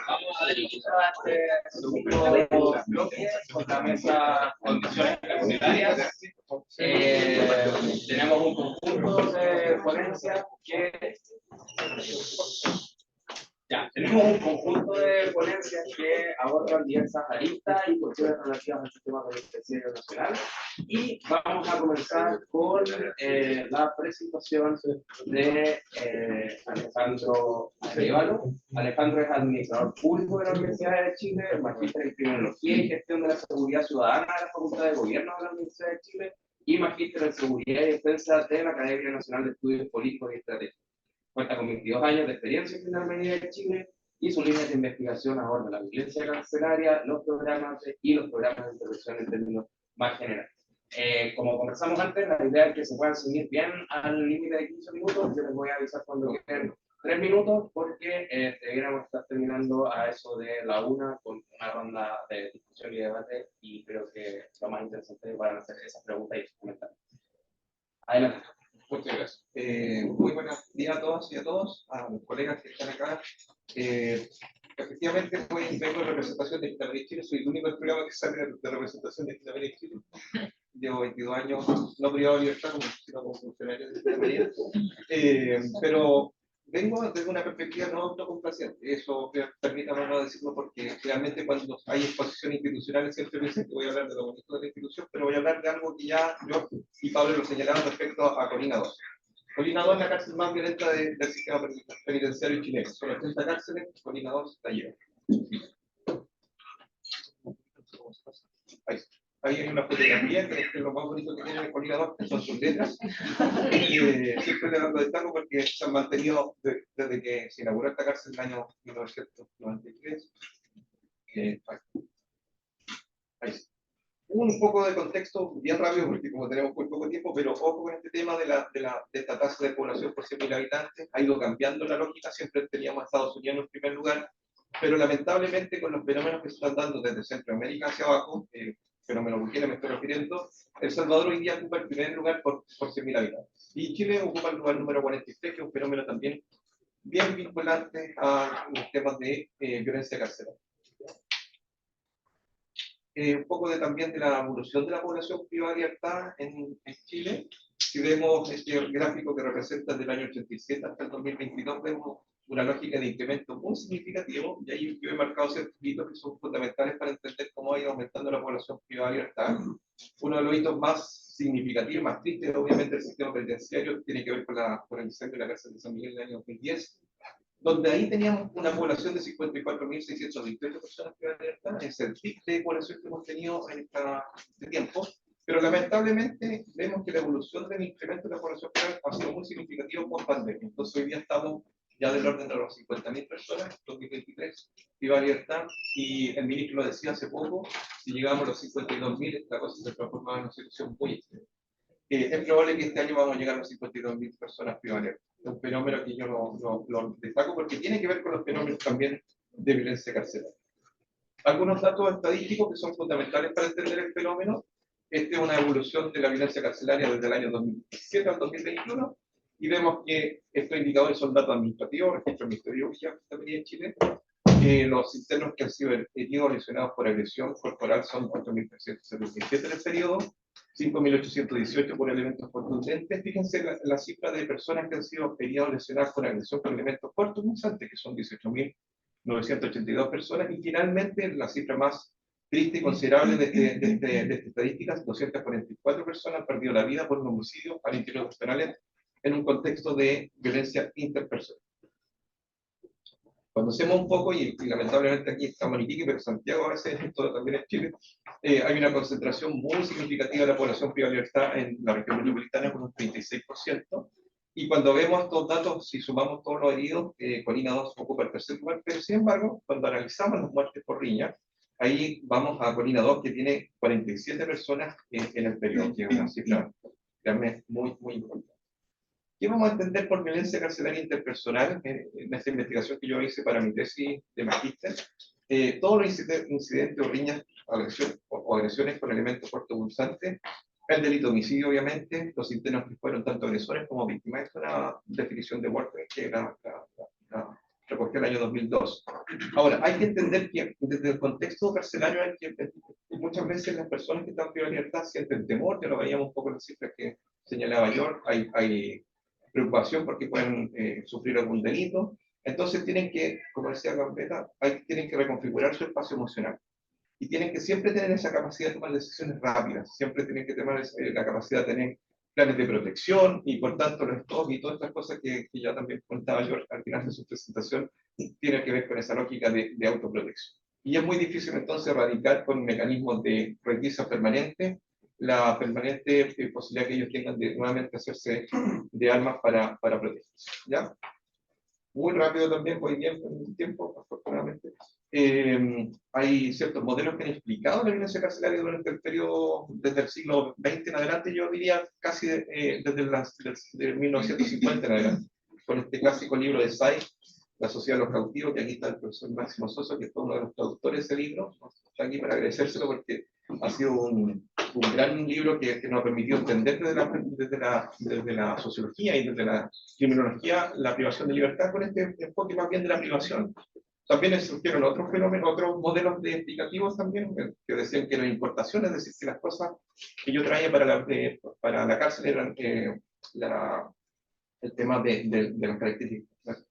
Vamos a dirigir a este segundo bloque con la mesa condiciones carcelarias. Tenemos un conjunto de ponencias que abordan diversas aristas y cuestiones relativas al sistema penitenciario nacional. Y vamos a comenzar con la presentación de Alejandro Arevalo. Alejandro es administrador público de la Universidad de Chile, magíster en Criminología y Gestión de la Seguridad Ciudadana de la Facultad de Gobierno de la Universidad de Chile y magíster en Seguridad y Defensa de la Academia Nacional de Estudios Políticos y Estratégicos. Cuenta con 22 años de experiencia en Gendarmería de Chile y sus líneas de investigación abordan la violencia carcelaria, los programas de intervención en términos más generales. Como conversamos antes, la idea es que se puedan seguir bien al límite de 15 minutos. Yo les voy a avisar cuando queden 3 minutos porque deberíamos estar terminando a eso de la 1 con una ronda de discusión y debate y creo que lo más interesante van a hacer esas preguntas y sus comentarios. Adelante. Muchas gracias. Muy buenos días a todas y a todos, a los colegas que están acá. Efectivamente, vengo en representación de Gendarmería de Chile, soy el único del programa que sale de representación de Gendarmería de Chile. Llevo 22 años, no privado de libertad, sino como funcionario de Gendarmería. Pero vengo desde una perspectiva no autocomplaciente. Eso permítame no decirlo porque realmente cuando hay exposiciones institucionales siempre dicen que voy a hablar de lo bonito de la institución, pero voy a hablar de algo que ya yo y Pablo lo señalaron respecto a Colina 2. Colina 2 es la cárcel más violenta del sistema penitenciario chileno. Son 80 cárceles, Colina 2 la lleva. Ahí hay una fotografía que es lo más bonito que tiene el Colina 2, que son sus letras. Siempre le dando destaco porque se han mantenido desde que se inauguró esta cárcel en el año 1993. Ahí. Un poco de contexto bien rápido porque como tenemos muy poco tiempo, pero ojo con este tema de esta tasa de población por 100.000 habitantes. Ha ido cambiando la lógica, siempre teníamos a Estados Unidos en primer lugar, pero lamentablemente con los fenómenos que se están dando desde Centroamérica hacia abajo, fenómeno Bukele me estoy refiriendo, El Salvador hoy día ocupa el primer lugar por 100.000 habitantes. Y Chile ocupa el lugar número 43, que es un fenómeno también bien vinculante a los temas de violencia carcelaria. Un poco también de la evolución de la población privada de libertad en Chile. Si vemos este gráfico que representa desde el año 87 hasta el 2022, vemos una lógica de incremento muy significativo, y ahí yo he marcado ciertos hitos que son fundamentales para entender cómo ha ido aumentando la población privada de libertad. Uno de los hitos más significativos, más tristes, obviamente, del sistema penitenciario, tiene que ver con el incendio de la cárcel de San Miguel del año 2010, donde ahí teníamos una población de 54.628 personas privadas de libertad, es el pico de población que hemos tenido en este tiempo, pero lamentablemente vemos que la evolución del incremento de la población privada ha sido muy significativo con pandemia. Entonces hoy día estamos ya del orden de los 50.000 personas, 2023, privadas de libertad, y el ministro lo decía hace poco, si llegamos a los 52.000, esta cosa se transforma en una situación muy extrema. Es probable que este año vamos a llegar a las 52.000 personas privadas de libertad. Es un fenómeno que yo lo destaco porque tiene que ver con los fenómenos también de violencia carcelaria. Algunos datos estadísticos que son fundamentales para entender el fenómeno. Esta es una evolución de la violencia carcelaria desde el año 2017 al 2021 y vemos que estos indicadores son datos administrativos, registro del Ministerio de Justicia en Chile. Los internos que han sido heridos o lesionados por agresión corporal son 4.377 en el periodo, 5.818 por elementos contundentes. Fíjense la cifra de personas que han sido heridas o lesionadas por agresión con elementos cortopunzantes, que son 18.982 personas, y finalmente la cifra más triste y considerable de estas estadísticas, 244 personas han perdido la vida por un homicidio al interior de los penales en un contexto de violencia interpersonal. Cuando hacemos un poco, y lamentablemente aquí estamos en Iquique, pero Santiago a veces, esto también es Chile, hay una concentración muy significativa de la población privada de libertad en la región metropolitana con un 36%, Y cuando vemos estos datos, si sumamos todos los heridos, Colina 2 ocupa el tercer lugar, pero sin embargo, cuando analizamos las muertes por riña, ahí vamos a Colina 2, que tiene 47 personas en el periodo, que es una cifra realmente muy, muy importante. ¿Qué vamos a entender por violencia carcelaria interpersonal en esta investigación que yo hice para mi tesis de magíster? Todos los incidentes o riñas o agresiones con elementos cortopulsantes, el delito de homicidio, obviamente, los internos que fueron tanto agresores como víctimas, es una definición de Wharton que recogió el año 2002. Ahora, hay que entender que desde el contexto carcelario hay que muchas veces las personas que están privadas de libertad sienten temor, ya lo veíamos un poco en las cifras que señalaba York, hay preocupación porque pueden sufrir algún delito, entonces tienen que, como decía Gambetta, tienen que reconfigurar su espacio emocional. Y tienen que siempre tener esa capacidad de tomar decisiones rápidas, siempre tienen que tener la capacidad de tener planes de protección y por tanto los stocks y todas estas cosas que ya también contaba George al final de su presentación, tienen que ver con esa lógica de autoprotección. Y es muy difícil entonces erradicar con mecanismos de requisa permanente la permanente posibilidad que ellos tengan de nuevamente hacerse de armas para protegerse. ¿Ya? Muy rápido también, voy bien con el tiempo, afortunadamente. Hay ciertos modelos que han explicado la violencia carcelaria durante el periodo, desde el siglo XX en adelante, yo diría casi desde 1950 en adelante, con este clásico libro de Say, La sociedad de los cautivos, que aquí está el profesor Máximo Soso, que fue uno de los traductores de ese libro, está aquí para agradecérselo porque ha sido un gran libro que nos ha permitido entender desde la sociología y desde la criminología la privación de libertad con este enfoque más bien de la privación. También surgieron otros fenómenos, otros modelos de explicativos también, que decían que la importación, es decir, que las cosas que yo traía para la cárcel eran el tema de las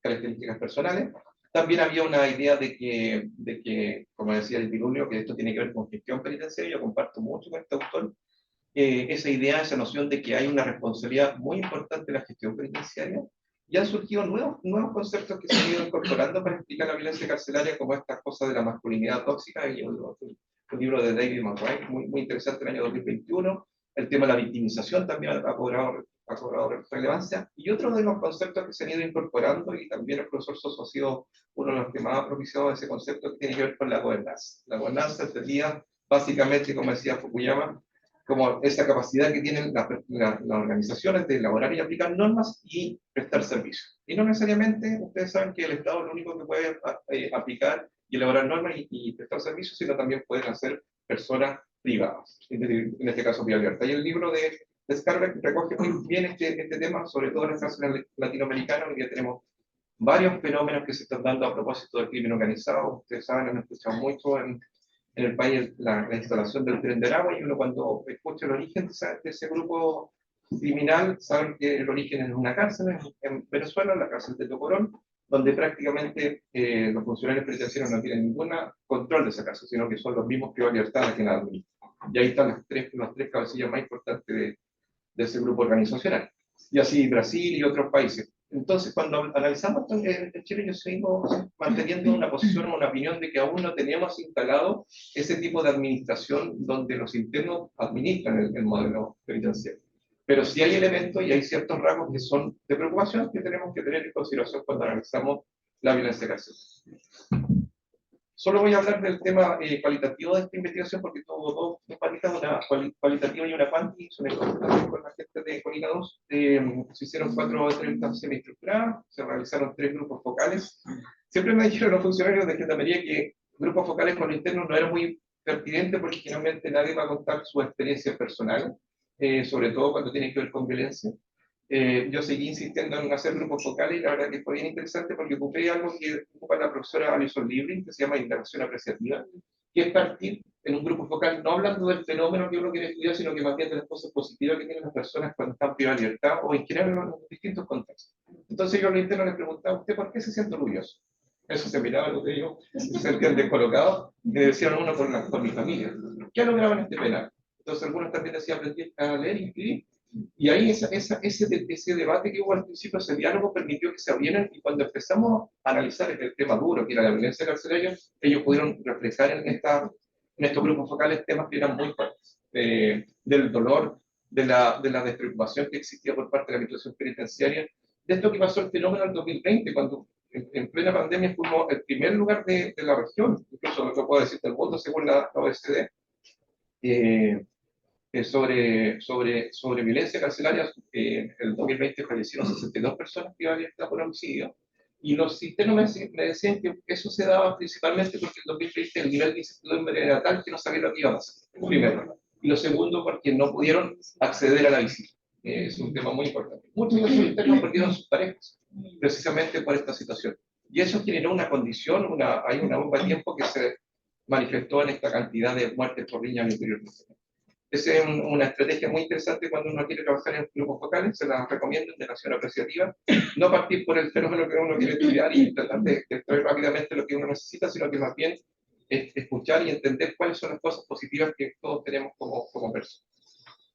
características personales. También había una idea de que, como decía el Pilulio, que esto tiene que ver con gestión penitenciaria, yo comparto mucho con este autor, esa idea, esa noción de que hay una responsabilidad muy importante en la gestión penitenciaria, y han surgido nuevos conceptos que se han ido incorporando para explicar la violencia carcelaria, como estas cosas de la masculinidad tóxica, y un libro de David McRae, muy interesante, en el año 2021, el tema de la victimización también ha cobrado relevancia, y otro de los conceptos que se han ido incorporando, y también el profesor Soso ha sido uno de los que más ha propiciado ese concepto, que tiene que ver con la gobernanza. La gobernanza entendida básicamente, como decía Fukuyama, como esa capacidad que tienen las organizaciones de elaborar y aplicar normas y prestar servicios. Y no necesariamente, ustedes saben que el Estado es lo único que puede aplicar y elaborar normas y prestar servicios, sino también pueden hacer personas privadas, en este caso Vía Libertad. Y el libro de Scarbeck recoge muy bien este tema, sobre todo en las cárceles latinoamericanas, donde ya tenemos varios fenómenos que se están dando a propósito del crimen organizado. Ustedes saben, han escuchado mucho en el país la instalación del tren de agua, y uno cuando escucha el origen de ese grupo criminal, saben que el origen es una cárcel en Venezuela, la cárcel de Tocorón, donde prácticamente los funcionarios penitenciarios no tienen ningún control de esa cárcel, sino que son los mismos privados de libertad que la administran. Y ahí están las tres cabecillas más importantes de ese grupo organizacional. Y así Brasil y otros países. Entonces, cuando analizamos esto en Chile, yo sigo manteniendo una posición o una opinión de que aún no tenemos instalado ese tipo de administración donde los internos administran el modelo penitenciario. Pero sí hay elementos y hay ciertos rasgos que son de preocupación que tenemos que tener en consideración cuando analizamos la violencia carcelaria. Solo voy a hablar del tema cualitativo de esta investigación porque tuvo dos palitas, una cualitativa y una cuanti, son con la gente de Colina 2. Se hicieron 4 entrevistas semiestructuradas, se realizaron 3 grupos focales. Siempre me dijeron los funcionarios de Gendarmería que grupos focales con internos no era muy pertinente porque generalmente nadie va a contar su experiencia personal, sobre todo cuando tiene que ver con violencia. Yo seguí insistiendo en hacer grupos focales y la verdad que fue bien interesante porque ocupé algo que ocupa la profesora Alison Liebling, que se llama indagación apreciativa, que es partir en un grupo focal no hablando del fenómeno que uno quiere estudiar, sino que más bien de las cosas positivas que tienen las personas cuando están privadas de libertad o en general en distintos contextos. Entonces yo a los internos les preguntaba: ¿usted por qué se siente orgulloso? Eso se miraba, lo que digo, se sentían descolocados y me decían uno por mi familia. ¿Qué ha logrado en este penal? Entonces algunos también decían: aprendí a leer y escribir. Y ahí ese debate que hubo al principio, ese diálogo, permitió que se abrieran, y cuando empezamos a analizar el tema duro, que era la violencia carcelaria, ellos pudieron reflejar en estos grupos focales temas que eran muy fuertes, del dolor, de la despreocupación que existía por parte de la administración penitenciaria, de esto que pasó el fenómeno del 2020, cuando en plena pandemia fuimos el primer lugar de la región, incluso lo puedo decir del mundo según la OECD, sobre violencia carcelaria. En el 2020 fallecieron 62 personas privadas de libertad por homicidio, y los internos me decían que eso se daba principalmente porque en 2020 el nivel de incertidumbre era tal que no sabían lo que iba a pasar, primero. Y lo segundo, porque no pudieron acceder a la visita. Es un tema muy importante. Muchos de esos internos perdieron sus parejas, precisamente por esta situación. Y eso generó una condición, hay una bomba de tiempo que se manifestó en esta cantidad de muertes por riña al interior del sistema. Esa es una estrategia muy interesante cuando uno quiere trabajar en grupos focales, se la recomiendo de nación apreciativa. No partir por el fenómeno que uno quiere estudiar y tratar de extraer rápidamente lo que uno necesita, sino que más bien escuchar y entender cuáles son las cosas positivas que todos tenemos como personas.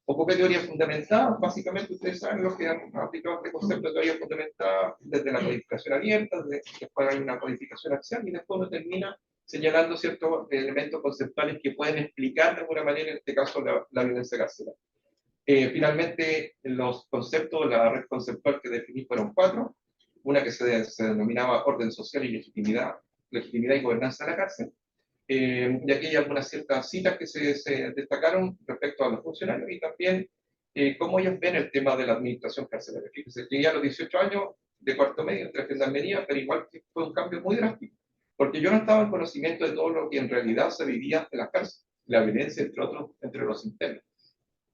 Ocupé teoría fundamentada, básicamente ustedes saben lo que han aplicado este concepto de teoría fundamentada desde la codificación abierta, después hay una codificación axial y después uno termina señalando ciertos elementos conceptuales que pueden explicar de alguna manera, en este caso, la violencia carcelaria. Finalmente, los conceptos, la red conceptual que definí fueron 4, una que se denominaba orden social y legitimidad y gobernanza de la cárcel. Y aquí hay algunas ciertas citas que se destacaron respecto a los funcionarios y también cómo ellos ven el tema de la administración carcelaria. Fíjense, llegué a los 18 años de cuarto medio entre gendarmería, pero igual que fue un cambio muy drástico, porque yo no estaba en conocimiento de todo lo que en realidad se vivía en las cárceles, la violencia entre los internos.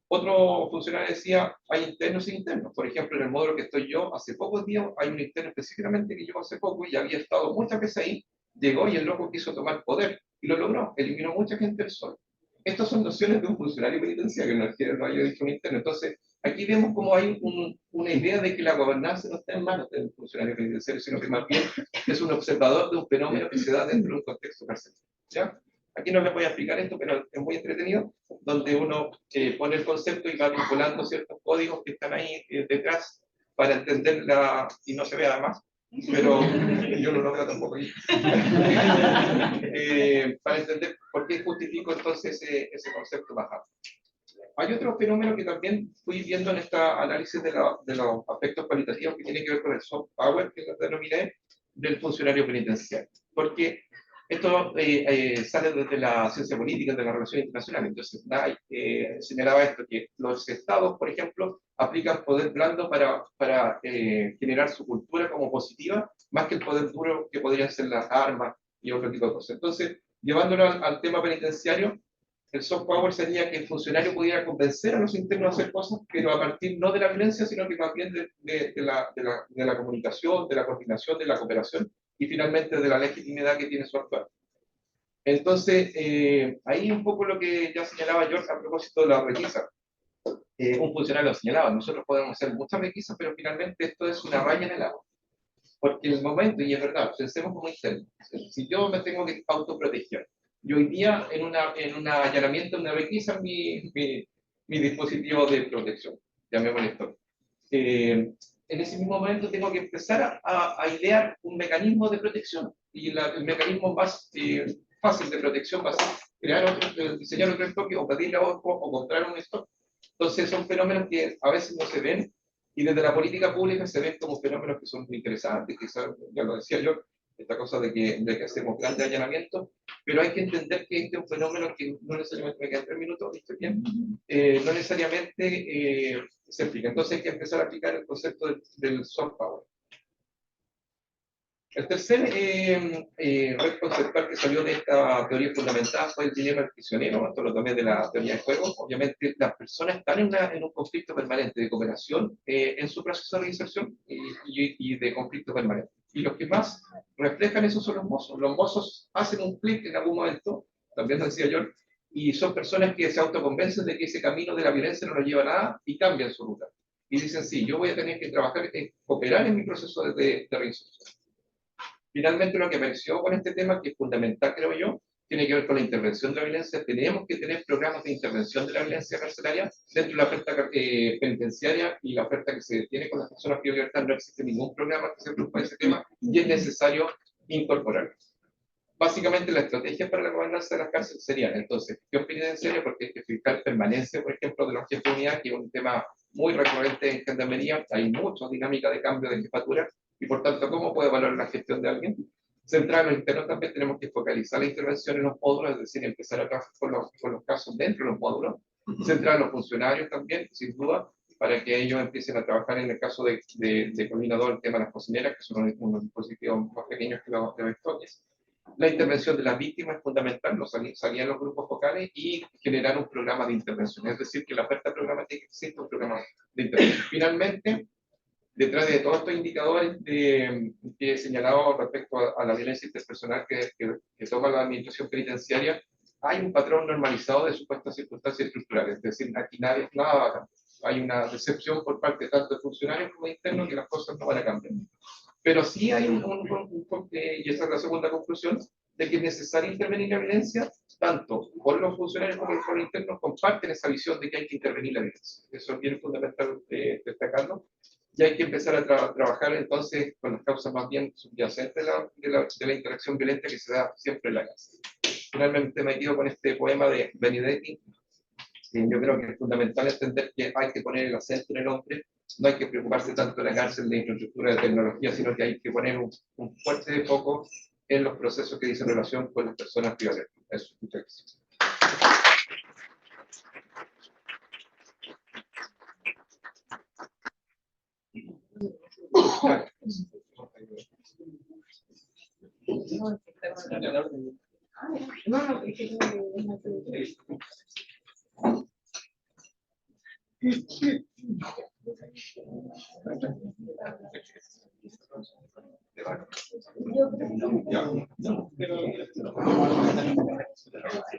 Otro funcionario decía, hay internos e internos. Por ejemplo, en el módulo que estoy yo, hace pocos días, hay un interno específicamente que llegó hace poco y había estado muchas veces ahí, llegó y el loco quiso tomar poder y lo logró, eliminó mucha gente del sol. Estas son nociones de un funcionario penitenciario, no es que lo haya dicho un interno. Entonces, aquí vemos cómo hay una idea de que la gobernanza no está en manos del funcionario penitenciario, sino que más bien es un observador de un fenómeno que se da dentro de un contexto carcelario. ¿Ya? Aquí no les voy a explicar esto, pero es muy entretenido, donde uno pone el concepto y va vinculando ciertos códigos que están ahí detrás para entenderla, y no se ve además, pero yo no lo veo tampoco ahí, para entender por qué justifico entonces ese concepto bajado. Hay otro fenómeno que también fui viendo en este análisis de los aspectos cualitativos que tiene que ver con el soft power, que lo denominé, del funcionario penitenciario. Porque esto sale desde la ciencia política, de la relación internacional. Entonces, señalaba esto, que los estados, por ejemplo, aplican poder blando para generar su cultura como positiva, más que el poder duro que podrían ser las armas y otro tipo de cosas. Entonces, llevándolo al tema penitenciario, el soft power sería que el funcionario pudiera convencer a los internos a hacer cosas, pero a partir no de la violencia, sino que más bien de la comunicación, de la coordinación, de la cooperación y finalmente de la legitimidad que tiene su actuar. Entonces, ahí un poco lo que ya señalaba George a propósito de la requisa. Un funcionario lo señalaba, nosotros podemos hacer muchas requisas, pero finalmente esto es una raya en el agua. Porque el momento, y es verdad, pensemos como interno, si yo me tengo que autoproteger, yo hoy día en un allanamiento, en una requisa, mi dispositivo de protección, ya me molestó. En ese mismo momento tengo que empezar a idear un mecanismo de protección. Y el mecanismo más fácil de protección va a ser diseñar otro estoque o pedirle a otro o comprar un stock. Entonces son fenómenos que a veces no se ven y desde la política pública se ven como fenómenos que son muy interesantes, que ya lo decía yo, esta cosa de que hacemos grandes allanamientos, pero hay que entender que este es un fenómeno que no necesariamente, me quedan 3 minutos, ¿viste bien? No necesariamente se aplica. Entonces hay que empezar a aplicar el concepto del soft power. El tercer red conceptual que salió de esta teoría fundamental fue el dilema del prisionero, esto lo tomé de la teoría de juego. Obviamente las personas están en un conflicto permanente de cooperación en su proceso de reinserción y de conflicto permanente. Y los que más reflejan eso son los mozos. Los mozos hacen un clic en algún momento, también lo decía yo, y son personas que se autoconvencen de que ese camino de la violencia no los lleva a nada y cambian su ruta. Y dicen, sí, yo voy a tener que trabajar, cooperar en mi proceso de reinserción. Finalmente, lo que apareció con este tema, que es fundamental, creo yo, tiene que ver con la intervención de la violencia. Tenemos que tener programas de intervención de la violencia carcelaria dentro de la oferta penitenciaria y la oferta que se tiene con las personas privadas de libertad. No existe ningún programa que se preocupe de ese tema y es necesario incorporarlo. Básicamente, la estrategia para la gobernanza de las cárceles sería, entonces, gestión penitenciaria, porque hay que fijar permanencia, por ejemplo, de los jefes de unidad, que es un tema muy recurrente en gendarmería. Hay mucha dinámica de cambio de jefatura, y por tanto, ¿cómo puede valorar la gestión de alguien? Centrar en lo interno también tenemos que focalizar la intervención en los módulos, es decir, empezar a trabajar con los casos dentro de los módulos, centrar a los funcionarios también, sin duda, para que ellos empiecen a trabajar en el caso de coordinador, el tema de las cocineras, que son unos dispositivos más pequeños que los estoques. La intervención de las víctimas es fundamental, salían los grupos focales y generar un programa de intervención, es decir, que la oferta programática existe un programa de intervención. Finalmente, detrás de todos estos indicadores que he señalado respecto a la violencia interpersonal que toma la administración penitenciaria, hay un patrón normalizado de supuestas circunstancias estructurales, es decir, aquí nada va a cambiar. Hay una decepción por parte tanto de funcionarios como de internos que las cosas no van a cambiar. Pero sí hay y esa es la segunda conclusión, de que es necesario intervenir la violencia, tanto por los funcionarios como por los internos comparten esa visión de que hay que intervenir la violencia. Eso es bien fundamental destacarlo. Y hay que empezar a trabajar entonces con las causas más bien subyacentes de la interacción violenta que se da siempre en la casa. Finalmente me quedo con este poema de Benedetti. Yo creo que es fundamental entender que hay que poner el acento en el hombre, no hay que preocuparse tanto de la cárcel, de infraestructura, de tecnología, sino que hay que poner un fuerte foco en los procesos que dicen relación con las personas privadas. Eso, muchas gracias.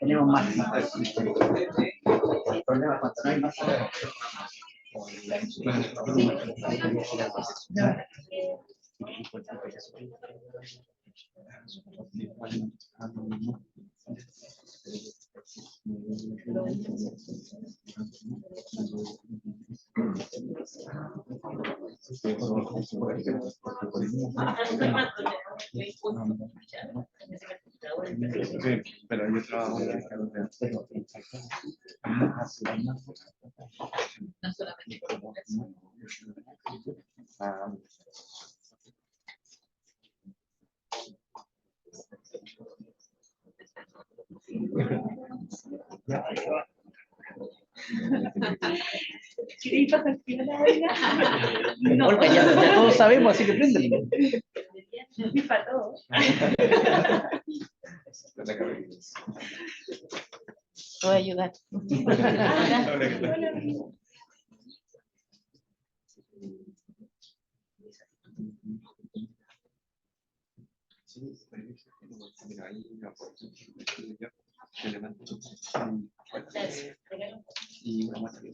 Tenemos más. El problema cuando no hay más. Pero yo trabajo en el no solamente por eso. No, ya todos sabemos, así que préndelo. Para todos. Voy a ayudar. Y una muestra de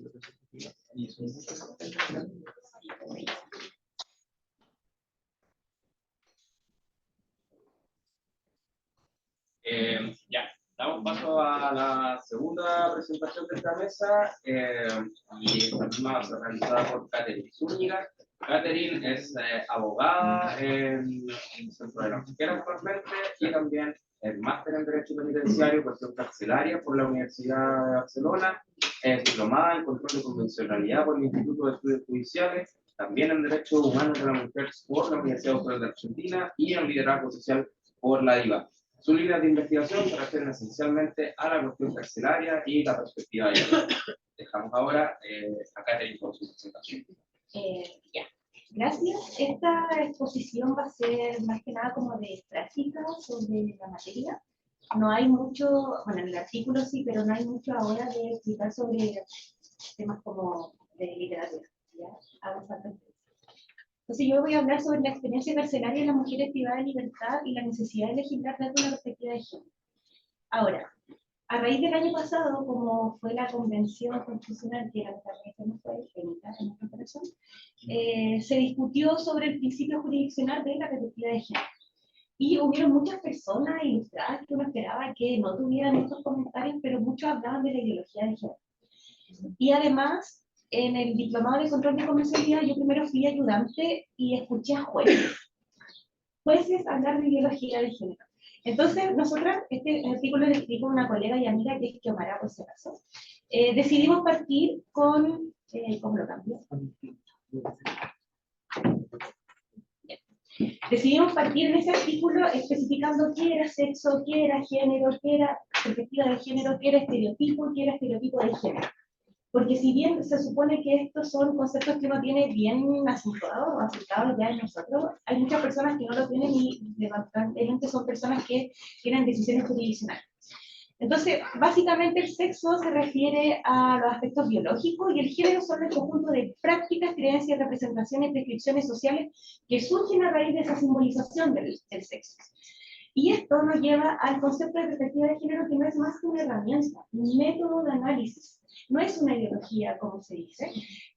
ya, damos paso a la segunda presentación de esta mesa y esta misma va a ser realizada por Catherine Zúñiga. Catherine es abogada en el Centro de la Mujer actualmente y también el máster en Derecho Penitenciario, cuestión carcelaria por la Universidad de Barcelona, es diplomada en Control de Convencionalidad por el Instituto de Estudios Judiciales, también en Derechos Humanos de la Mujer por la Universidad Autónoma de Argentina y en Liderazgo Social por la IVA. Sus líneas de investigación se refieren esencialmente a la cuestión carcelaria y la perspectiva de género. Dejamos ahora a Catherine con su presentación. Ya, gracias. Esta exposición va a ser más que nada como de práctica sobre la materia. No hay mucho, bueno, en el artículo sí, pero no hay mucho ahora de explicar sobre temas como de literatura. ¿Ya? Hago falta. Entonces yo voy a hablar sobre la experiencia carcelaria de las mujeres privadas de libertad y la necesidad de legislar desde una perspectiva de género. Ahora, a raíz del año pasado, como fue la Convención Constitucional, que lamentablemente no fue emitida en nuestra operación, se discutió sobre el principio jurisdiccional de la perspectiva de género. Y hubieron muchas personas ilustradas que uno esperaba que no tuvieran estos comentarios, pero muchos hablaban de la ideología de género. Y además, en el diplomado de control de convencionalidad, yo primero fui ayudante y escuché a jueces. jueces hablar de ideología de género. Entonces, nosotras, este artículo lo escribí con una colega y amiga que es Xiomara, por si acaso, decidimos partir con, ¿cómo lo cambio? Decidimos partir en ese artículo especificando qué era sexo, qué era género, qué era perspectiva de género, qué era estereotipo, qué era estereotipo de género. Porque si bien se supone que estos son conceptos que uno tiene bien acentuados o asentados ya en nosotros, hay muchas personas que no lo tienen y bastante son personas que tienen decisiones jurisdiccionales. Entonces, básicamente el sexo se refiere a los aspectos biológicos y el género son el conjunto de prácticas, creencias, representaciones, prescripciones sociales que surgen a raíz de esa simbolización del sexo. Y esto nos lleva al concepto de perspectiva de género, que no es más que una herramienta, un método de análisis. No es una ideología, como se dice,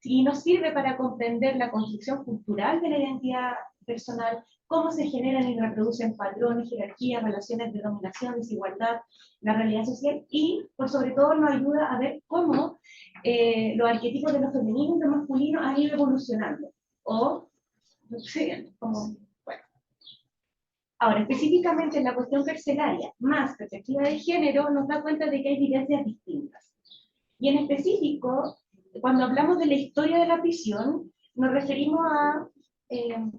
y nos sirve para comprender la construcción cultural de la identidad personal, cómo se generan y reproducen patrones, jerarquías, relaciones de dominación, desigualdad, la realidad social, y por sobre todo nos ayuda a ver cómo los arquetipos de lo femenino y lo masculino han ido evolucionando, o siguen, como, bueno. Ahora, específicamente en la cuestión carcelaria, más perspectiva de género, nos da cuenta de que hay vivencias distintas. Y en específico, cuando hablamos de la historia de la prisión, nos referimos a... en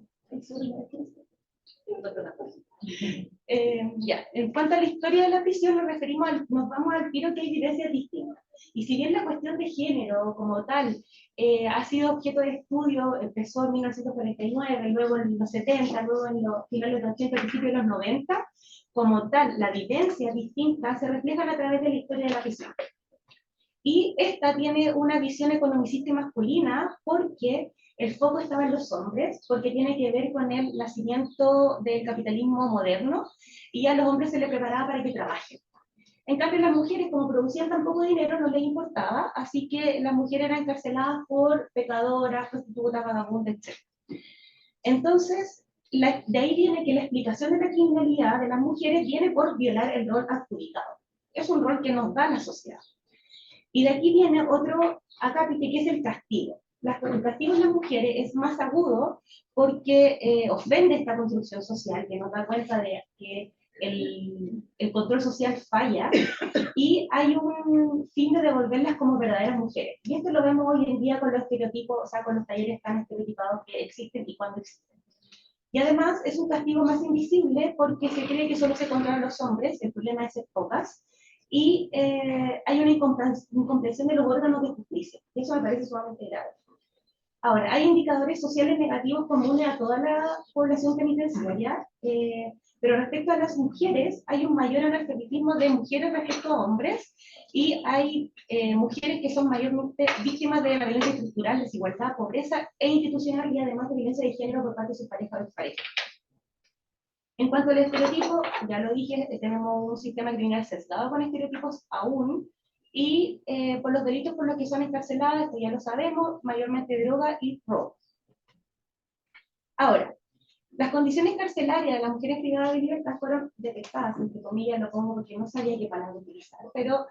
cuanto a la historia de la prisión, nos vamos al tiro que hay vivencias distintas. Y si bien la cuestión de género como tal ha sido objeto de estudio, empezó en 1949, luego en los 70, luego en los finales de los 80, principios de los 90, como tal, las vivencias distintas se reflejan a través de la historia de la prisión. Y esta tiene una visión economicista y masculina porque el foco estaba en los hombres, porque tiene que ver con el nacimiento del capitalismo moderno y a los hombres se les preparaba para que trabajen. En cambio, las mujeres, como producían tan poco dinero, no les importaba, así que las mujeres eran encarceladas por pecadoras, prostitutas, vagabundas, etc. Entonces, de ahí viene que la explicación de la criminalidad de las mujeres viene por violar el rol adjudicado. Es un rol que nos da la sociedad. Y de aquí viene otro acápite que es el castigo. El castigo en las mujeres es más agudo porque ofende esta construcción social, que nos da cuenta de que el control social falla y hay un fin de devolverlas como verdaderas mujeres. Y esto lo vemos hoy en día con los estereotipos, o sea, con los talleres tan estereotipados que existen y cuando existen. Y además es un castigo más invisible porque se cree que solo se controlan los hombres, el problema es ser pocas, y hay una incomprensión de los órganos de justicia. Eso me parece sumamente grave. Ahora, hay indicadores sociales negativos comunes a toda la población penitenciaria, pero respecto a las mujeres, hay un mayor analfabetismo de mujeres respecto a hombres, y hay mujeres que son mayormente víctimas de la violencia estructural, desigualdad, pobreza e institucional, y además de violencia de género por parte de sus parejas o exparejas. En cuanto al estereotipo, ya lo dije, tenemos un sistema criminal sesgado con estereotipos aún, y por los delitos por los que son encarceladas, esto ya lo sabemos, mayormente droga y robo. Ahora, las condiciones carcelarias de las mujeres privadas de libertad fueron detectadas, entre comillas lo pongo porque no sabía qué palabra utilizar, pero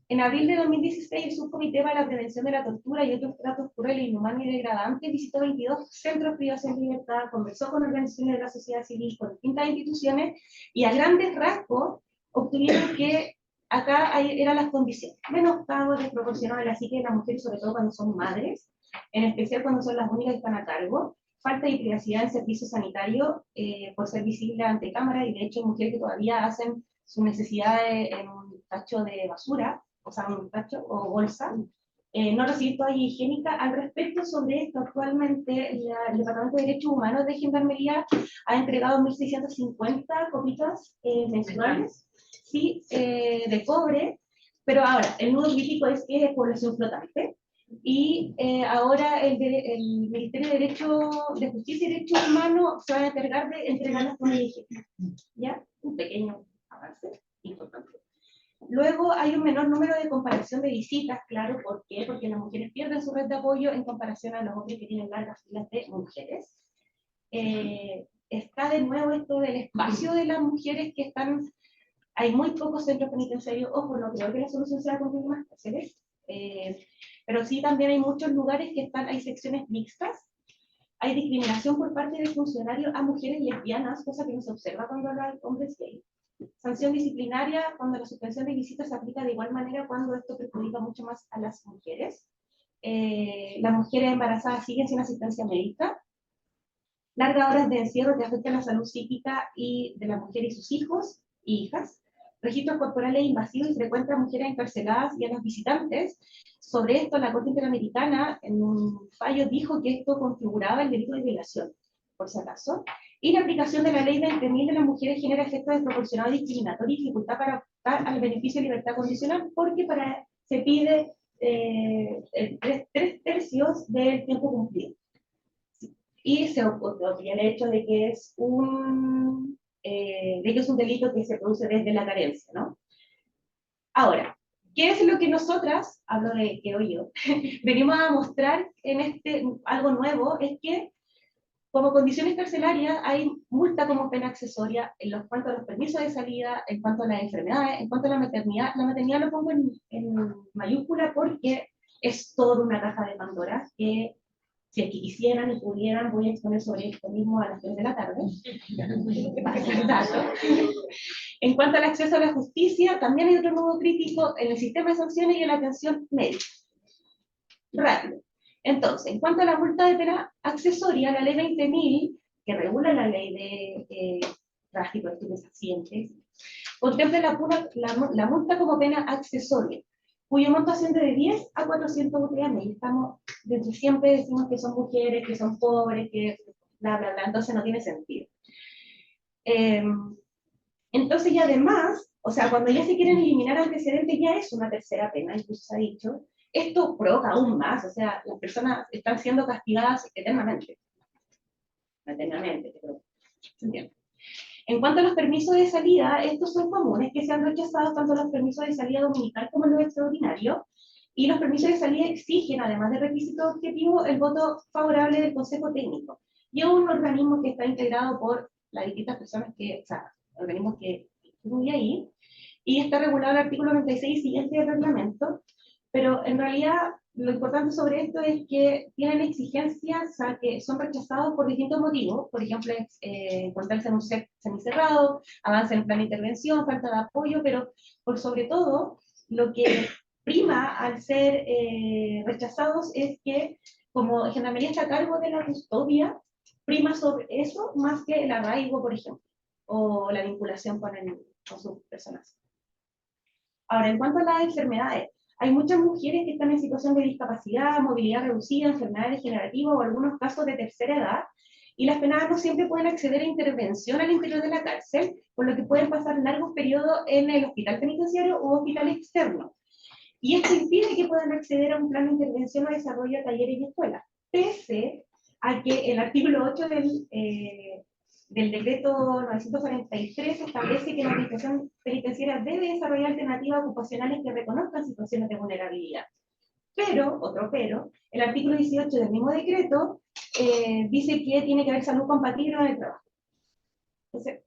en abril de 2016 el Subcomité para la Prevención de la Tortura y otros tratos crueles, inhumanos y degradantes visitó 22 centros privados de libertad, conversó con organizaciones de la sociedad civil, con distintas instituciones, y a grandes rasgos obtuvieron que acá eran las condiciones: menoscabo desproporcionado de la psique de las mujeres, sobre todo cuando son madres, en especial cuando son las únicas que están a cargo, falta de privacidad en servicio sanitario por ser visible ante cámara, y de hecho hay mujeres que todavía hacen sus necesidades en un tacho de basura, o sea, un tacho o bolsa, no recibir toalla higiénica. Al respecto sobre esto, actualmente el Departamento de Derechos Humanos de Gendarmería ha entregado 1.650 copitas mensuales, sí, de cobre, pero ahora, el nudo crítico es que es población flotante, y ahora el Ministerio de Justicia y Derechos Humanos se va a encargar de entregar las toallas higiénicas, ¿ya? Un pequeño avance importante. Luego hay un menor número de comparación de visitas, claro, ¿por qué? Porque las mujeres pierden su red de apoyo en comparación a los hombres que tienen largas filas de mujeres. Está de nuevo esto del espacio de las mujeres que están, hay muy pocos centros penitenciarios, ojo, no creo que la solución sea construir más cárceles, pero sí también hay muchos lugares que están, hay secciones mixtas, hay discriminación por parte del funcionario a mujeres lesbianas, cosa que no se observa cuando hay hombres gay. Sanción disciplinaria cuando la suspensión de visitas se aplica de igual manera cuando esto perjudica mucho más a las mujeres. Las mujeres embarazadas siguen sin asistencia médica. Largas horas de encierro que afectan la salud psíquica y de la mujer y sus hijos e hijas. Registros corporales invasivos y frecuentes a mujeres encarceladas y a los visitantes. Sobre esto, la Corte Interamericana, en un fallo, dijo que esto configuraba el delito de violación, por si acaso. Y la aplicación de la Ley 20.000 de las mujeres genera efectos desproporcionados y discriminatorios y dificultad para optar al beneficio de libertad condicional, porque se pide 3/3 del tiempo cumplido. Y se obvia el hecho de que es un delito que se produce desde la carencia, ¿no? Ahora, ¿qué es lo que nosotras, hablo de que hoy yo, venimos a mostrar en algo nuevo? Es que como condiciones carcelarias hay multa como pena accesoria en cuanto a los permisos de salida, en cuanto a las enfermedades, en cuanto a la maternidad. La maternidad lo pongo en mayúscula porque es toda una caja de Pandora que, si es que quisieran y pudieran, voy a exponer sobre esto mismo a las 3 de la tarde. En cuanto al acceso a la justicia, también hay otro nudo crítico en el sistema de sanciones y en la atención médica. Rápido. Entonces, en cuanto a la multa de pena accesoria, la ley 20.000, que regula la ley de tráfico de estupefacientes, contempla la multa como pena accesoria, cuyo monto asciende de 10 a 400 UTM, y estamos, desde siempre decimos que son mujeres, que son pobres, que bla, bla, bla, entonces no tiene sentido. Entonces, y además, o sea, cuando ya se quieren eliminar antecedentes, ya es una tercera pena, incluso se ha dicho. Esto provoca aún más, o sea, las personas están siendo castigadas eternamente. Eternamente, pero ¿se entiende? En cuanto a los permisos de salida, estos son comunes, que se han rechazado tanto los permisos de salida dominical como los extraordinarios, y los permisos de salida exigen, además de requisitos objetivos, el voto favorable del Consejo Técnico, y es un organismo que está integrado por las distintas personas o sea, organismos que incluye ahí, y está regulado el artículo 96 siguiente del reglamento, pero en realidad lo importante sobre esto es que tienen exigencias que son rechazados por distintos motivos, por ejemplo, encontrarse en un set semicerrado, avance en el plan de intervención, falta de apoyo, pero por sobre todo, lo que prima al ser rechazados es que, como Gendarmería está a cargo de la custodia, prima sobre eso más que el arraigo, por ejemplo, o la vinculación con sus personas. Ahora, en cuanto a las enfermedades, hay muchas mujeres que están en situación de discapacidad, movilidad reducida, enfermedades degenerativas o algunos casos de tercera edad, y las penadas no siempre pueden acceder a intervención al interior de la cárcel, por lo que pueden pasar largos periodos en el hospital penitenciario u hospital externo. Y esto impide que puedan acceder a un plan de intervención o desarrollo de talleres y escuelas, pese a que el artículo 8 del decreto 943 establece que la administración penitenciaria debe desarrollar alternativas ocupacionales que reconozcan situaciones de vulnerabilidad. Pero, el artículo 18 del mismo decreto dice que tiene que haber salud compatible con el trabajo. Entonces,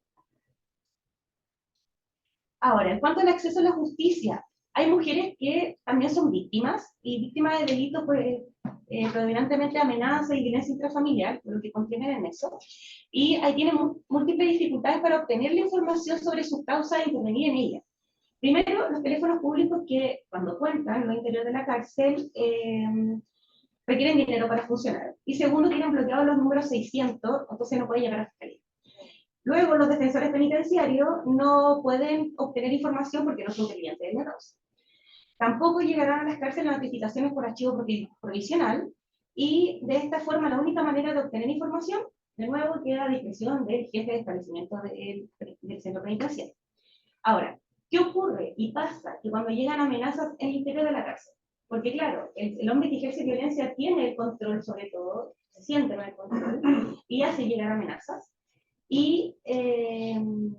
ahora, en cuanto al acceso a la justicia, hay mujeres que también son víctimas, y víctimas de delitos predominantemente amenaza y violencia intrafamiliar, por lo que contienen en eso, y ahí tienen múltiples dificultades para obtener la información sobre sus causas e intervenir en ellas. Primero, los teléfonos públicos que, cuando cuentan en el interior de la cárcel, requieren dinero para funcionar. Y segundo, tienen bloqueados los números 600, entonces no pueden llegar a la fiscalía. Luego, los defensores penitenciarios no pueden obtener información porque no son clientes de la causa. Tampoco llegarán a las cárceles notificaciones por archivo provisional, y de esta forma la única manera de obtener información, de nuevo, queda a discreción del jefe de establecimiento del centro penitenciario. Ahora, ¿qué ocurre y pasa? Que cuando llegan amenazas en el interior de la cárcel, porque claro, el hombre que ejerce violencia tiene el control sobre todo, se siente con el control, y hace llegar amenazas, y en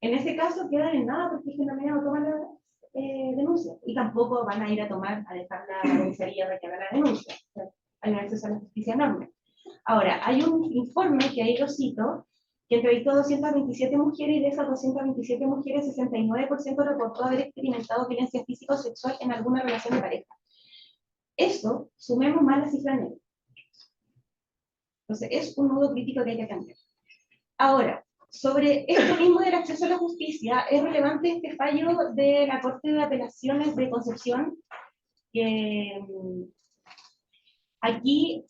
ese caso quedan en nada porque generalmente no toman la denuncia, y tampoco van a ir a dejar la comisaría para que haga la denuncia. O sea, hay un acceso a la justicia enorme. Ahora, hay un informe que ahí lo cito, que entrevistó a 227 mujeres, y de esas 227 mujeres, 69% reportó haber experimentado violencia física o sexual en alguna relación de pareja. Eso, sumemos más la cifra negra. Entonces, es un nudo crítico que hay que cambiar. Ahora, sobre esto mismo del acceso a la justicia, es relevante este fallo de la Corte de Apelaciones de Concepción, que aquí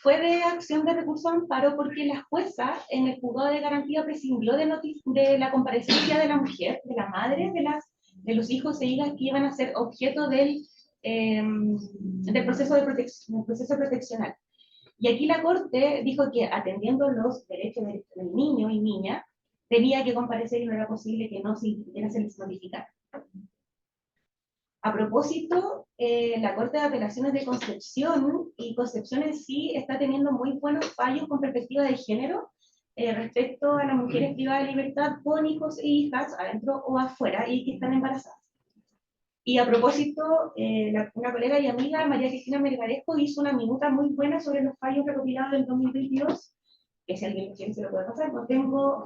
fue de acción de recurso de amparo porque la jueza en el juzgado de garantía prescindió de la comparecencia de la mujer, de la madre de los hijos e hijas que iban a ser objeto del proceso proteccional. Y aquí la Corte dijo que atendiendo los derechos del niño y niña, tenía que comparecer y no era posible que no se les notificara. A propósito, la Corte de Apelaciones de Concepción, y Concepción en sí está teniendo muy buenos fallos con perspectiva de género respecto a las mujeres privadas de libertad con hijos e hijas, adentro o afuera, y que están embarazadas. Y a propósito, una colega y amiga, María Cristina Melgarejo, hizo una minuta muy buena sobre los fallos recopilados del 2022, que si alguien quiere se lo puede pasar. No tengo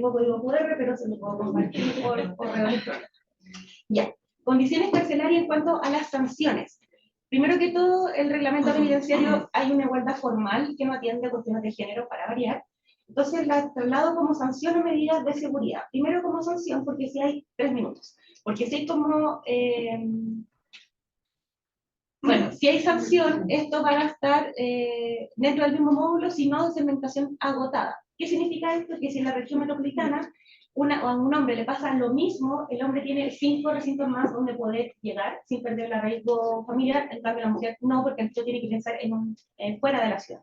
código QR, pero se lo puedo compartir por correo electrónico. Ya. Condiciones carcelarias en cuanto a las sanciones. Primero que todo, el reglamento penitenciario hay una igualdad formal que no atiende a cuestiones de género para variar. Entonces la traslado como sanción o medidas de seguridad. Primero como sanción, porque si hay 3 minutos. Porque si hay como... bueno, si hay sanción, esto va a estar dentro del mismo módulo, si no, segmentación agotada. ¿Qué significa esto? Que si en la región metropolitana a un hombre le pasa lo mismo, el hombre tiene 5 recintos más donde poder llegar sin perder el arraigo familiar, en cambio la mujer no, porque el tiene que pensar fuera de la ciudad.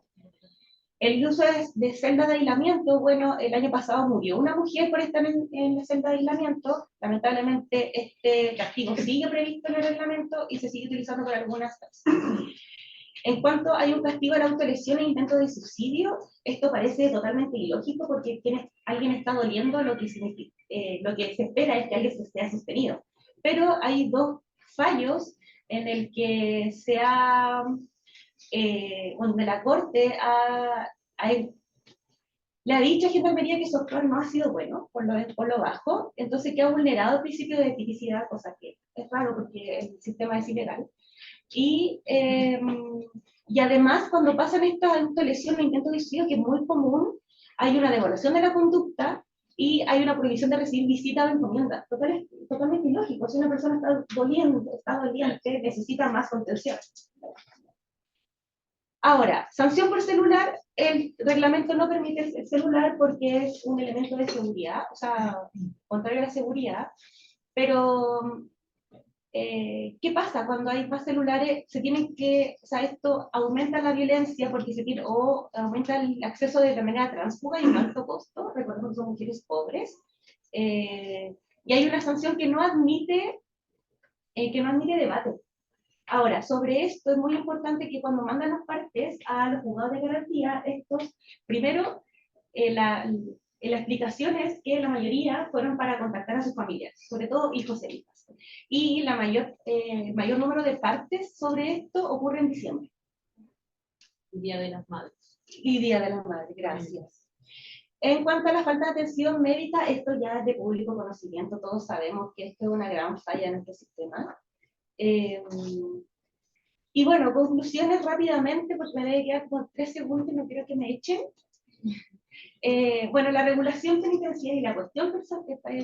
El uso de celda de aislamiento, bueno, el año pasado murió una mujer por estar en la celda de aislamiento. Lamentablemente este castigo sigue previsto en el reglamento y se sigue utilizando por algunas personas. En cuanto hay un castigo a la autolesión e intento de suicidio, esto parece totalmente ilógico porque alguien está doliendo, lo que se espera es que alguien se esté sostenido. Pero hay 2 fallos en el que donde la Corte le ha dicho a Gendarmería que su actuar no ha sido bueno, por lo bajo, entonces que ha vulnerado el principio de tipicidad, cosa que es raro porque el sistema es ilegal. Y además, cuando pasan estas autolesiones o intentos de suicidio, que es muy común, hay una devaluación de la conducta y hay una prohibición de recibir visita o encomienda. Totalmente ilógico. Si una persona está doliente, necesita más contención. Ahora, sanción por celular, el reglamento no permite el celular porque es un elemento de seguridad, o sea, contrario a la seguridad, pero ¿qué pasa cuando hay más celulares? O sea, esto aumenta la violencia porque o aumenta el acceso de la manera tránsfuga y un alto costo, recordemos que son mujeres pobres, y hay una sanción que no admite debate. Ahora, sobre esto es muy importante que cuando mandan las partes a los juzgados de garantía, primero, la explicación es que la mayoría fueron para contactar a sus familiares, sobre todo hijos e hijas. Y mayor número de partes sobre esto ocurre en diciembre. Día de las Madres. Y Día de las Madres, gracias. En cuanto a la falta de atención médica, esto ya es de público conocimiento, todos sabemos que esto es una gran falla en nuestro sistema. Y bueno, conclusiones rápidamente, porque me debe quedar con 3 segundos, no quiero que me echen. Bueno, la regulación penitenciaria y la cuestión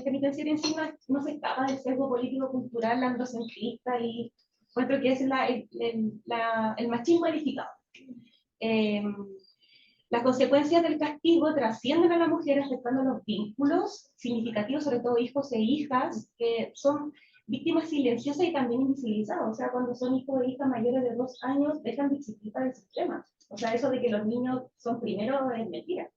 penitenciaria en sí no se escapa del sesgo político-cultural androcentrista y encuentro que es el machismo edificado. Las consecuencias del castigo trascienden a la mujer afectando los vínculos significativos, sobre todo hijos e hijas, que son víctimas silenciosas y también invisibilizadas. O sea, cuando son hijos e hijas mayores de 2 años, dejan de existir para el sistema. O sea, eso de que los niños son primero es mentira.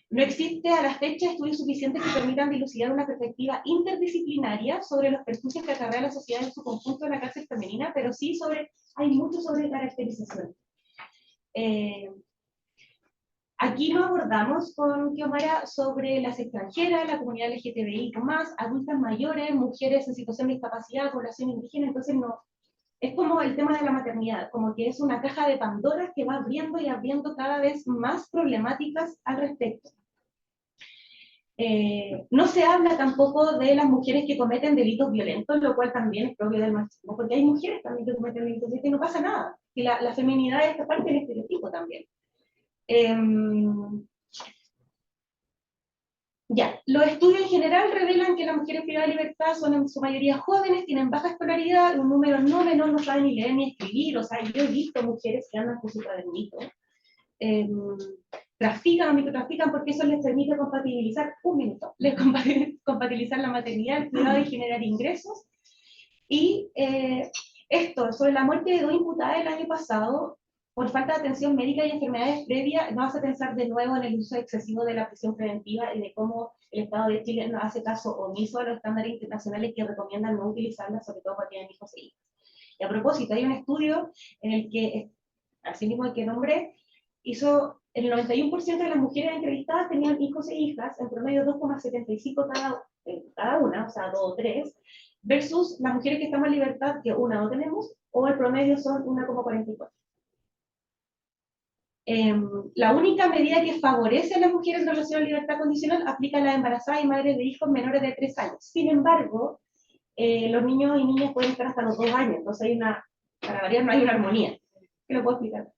No existe a la fecha estudios suficientes que permitan dilucidar una perspectiva interdisciplinaria sobre los perjuicios que acarrea la sociedad en su conjunto en la cárcel femenina, pero sí hay mucho sobre caracterización. Aquí lo abordamos con Kiomara sobre las extranjeras, la comunidad LGTBI+, adultas mayores, mujeres en situación de discapacidad, población indígena, entonces no. Es como el tema de la maternidad, como que es una caja de Pandora que va abriendo y abriendo cada vez más problemáticas al respecto. No se habla tampoco de las mujeres que cometen delitos violentos, lo cual también es propio del machismo, porque hay mujeres también que cometen delitos violentos y no pasa nada. que la feminidad es parte del estereotipo también. Ya, los estudios en general revelan que las mujeres privadas de libertad son en su mayoría jóvenes, tienen baja escolaridad, un número no menor no sabe ni leer ni escribir, o sea, yo he visto mujeres que andan con su cuadernito, trafican o microtrafican porque eso les permite compatibilizar, compatibilizar la maternidad, el cuidado y generar ingresos. Y esto, sobre la muerte de 2 imputadas el año pasado, por falta de atención médica y enfermedades previas, no vas a pensar de nuevo en el uso excesivo de la prisión preventiva y de cómo el Estado de Chile no hace caso omiso a los estándares internacionales que recomiendan no utilizarla, sobre todo cuando tienen hijos e hijas. Y a propósito, hay un estudio en el que, así mismo el que nombré, hizo el 91% de las mujeres entrevistadas tenían hijos e hijas, en promedio 2,75 cada una, o sea, 2 o 3, versus las mujeres que estamos en libertad, que una no tenemos, o el promedio son 1,44. La única medida que favorece a las mujeres en relación a libertad condicional aplica a las embarazadas y madres de hijos menores de 3 años. Sin embargo, los niños y niñas pueden estar hasta los 2 años, entonces hay para variar no hay una armonía. ¿Qué lo puedo explicar?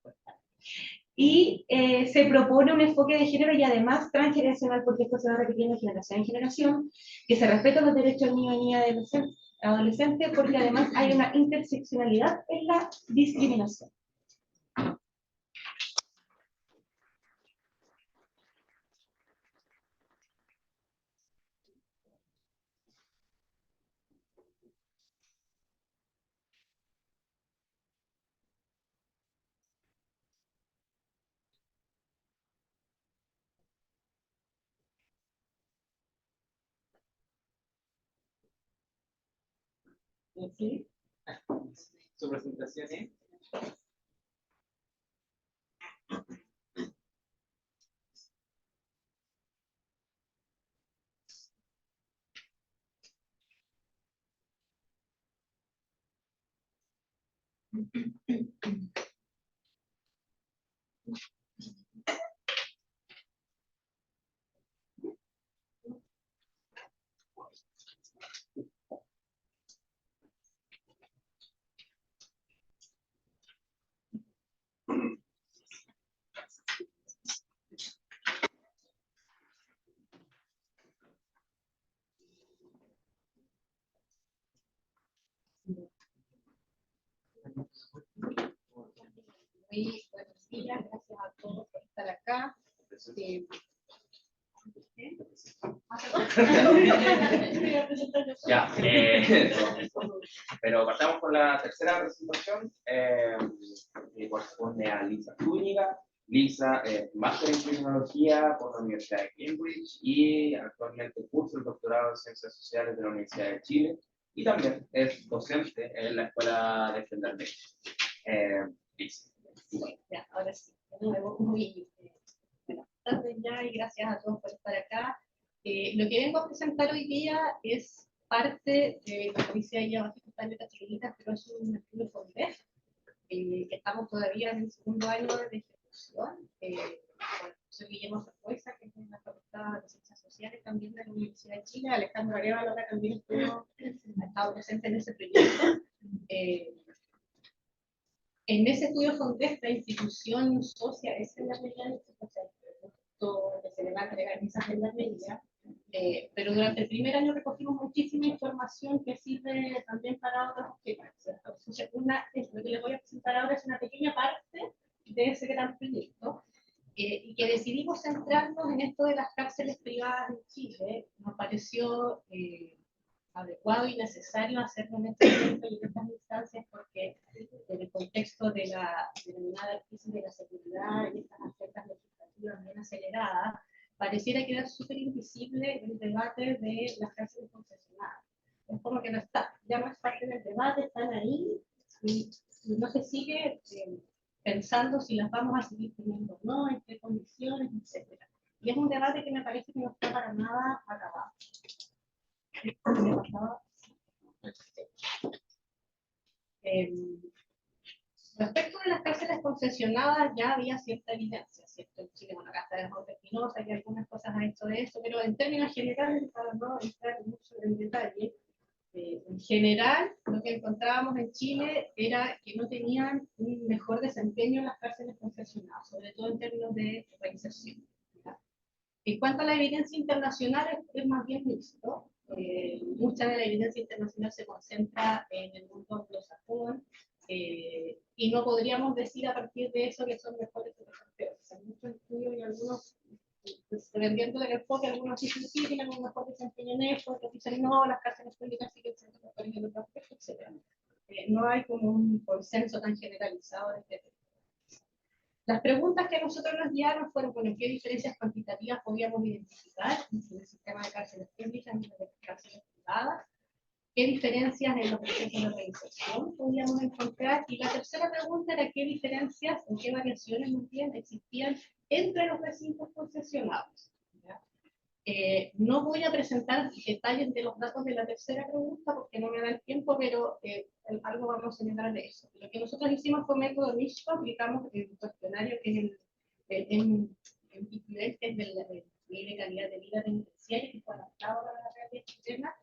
Y se propone un enfoque de género y además transgeneracional, porque esto se va repitiendo de generación en generación, que se respetan los derechos del niño y niña adolescente, porque además hay una interseccionalidad en la discriminación. ¿Sí? Su presentación es. Muy buenos días, gracias a todos por estar acá. Ya, pero partamos con la tercera presentación, que corresponde a Lisa Zúñiga. Lisa es máster en criminología por la Universidad de Cambridge y actualmente cursa el doctorado en Ciencias Sociales de la Universidad de Chile y también es docente en la Escuela de Gendarmería. Lisa. Ya, ahora sí, de nuevo, muy buenas tardes ya y gracias a todos por estar acá. Lo que vengo a presentar hoy día es parte de, como dice ahí abajo, están letras chiquititas, pero es un estudio con DEF, que estamos todavía en el segundo año de ejecución. Soy Guillermo Sorpoisa, que es de la Facultad de Ciencias Sociales también de la Universidad de Chile. Alejandro Arevalo también ha estado presente en ese proyecto. En ese estudio contesta institución socia es en la medida de que se le va a entregar quizás en la medida, pero durante el primer año recogimos muchísima información que sirve también para otros objetos. Entonces, lo que les voy a presentar ahora es una pequeña parte de ese gran proyecto y que decidimos centrarnos en esto de las cárceles privadas en Chile. Nos pareció adecuado y necesario hacerlo en este momento y en estas instancias porque en el contexto de la denominada crisis de la seguridad y estas agendas legislativas bien aceleradas, pareciera quedar súper invisible el debate de las cárceles concesionadas. Es como que no está, ya no es parte del debate, están ahí y no se sigue pensando si las vamos a seguir teniendo o no, en qué condiciones, etc. Y es un debate que me parece que no está para nada acabado. Respecto de las cárceles concesionadas ya había cierta evidencia, ¿cierto? En Chile, bueno, acá está el Jorge Espinosa y algunas cosas han hecho de eso, pero en términos generales, para no entrar mucho en detalle, En general, lo que encontrábamos en Chile era que no tenían un mejor desempeño en las cárceles concesionadas, sobre todo en términos de reinserción. ¿Ya? En cuanto a la evidencia internacional, es más bien mixto. Mucha de la evidencia internacional se concentra en el mundo anglosajón, y no podríamos decir a partir de eso que son mejores o que son peores. Hay muchos estudios y algunos, dependiendo del enfoque, algunos dicen sí, tienen un mejor desempeño en esto, otros dicen no, las cárceles públicas siguen siendo mejores en otros aspectos, etc. No hay como un consenso tan generalizado de este tema. Las preguntas que a nosotros nos guiaron fueron, bueno, ¿qué diferencias cuantitativas podíamos identificar entre el sistema de cárceles públicas y las cárceles privadas? ¿Qué diferencias en los procesos de reinserción podíamos encontrar? Y la tercera pregunta era qué diferencias o qué variaciones más bien existían entre los recintos concesionados. ¿Ya? No voy a presentar detalles de los datos de la tercera pregunta porque no me da el tiempo, pero algo vamos a señalar de eso. Lo que nosotros hicimos fue método mixto, aplicamos el cuestionario que es el MPQL, que es del nivel de calidad de vida penitenciaria, que fue adaptado para la realidad chilena.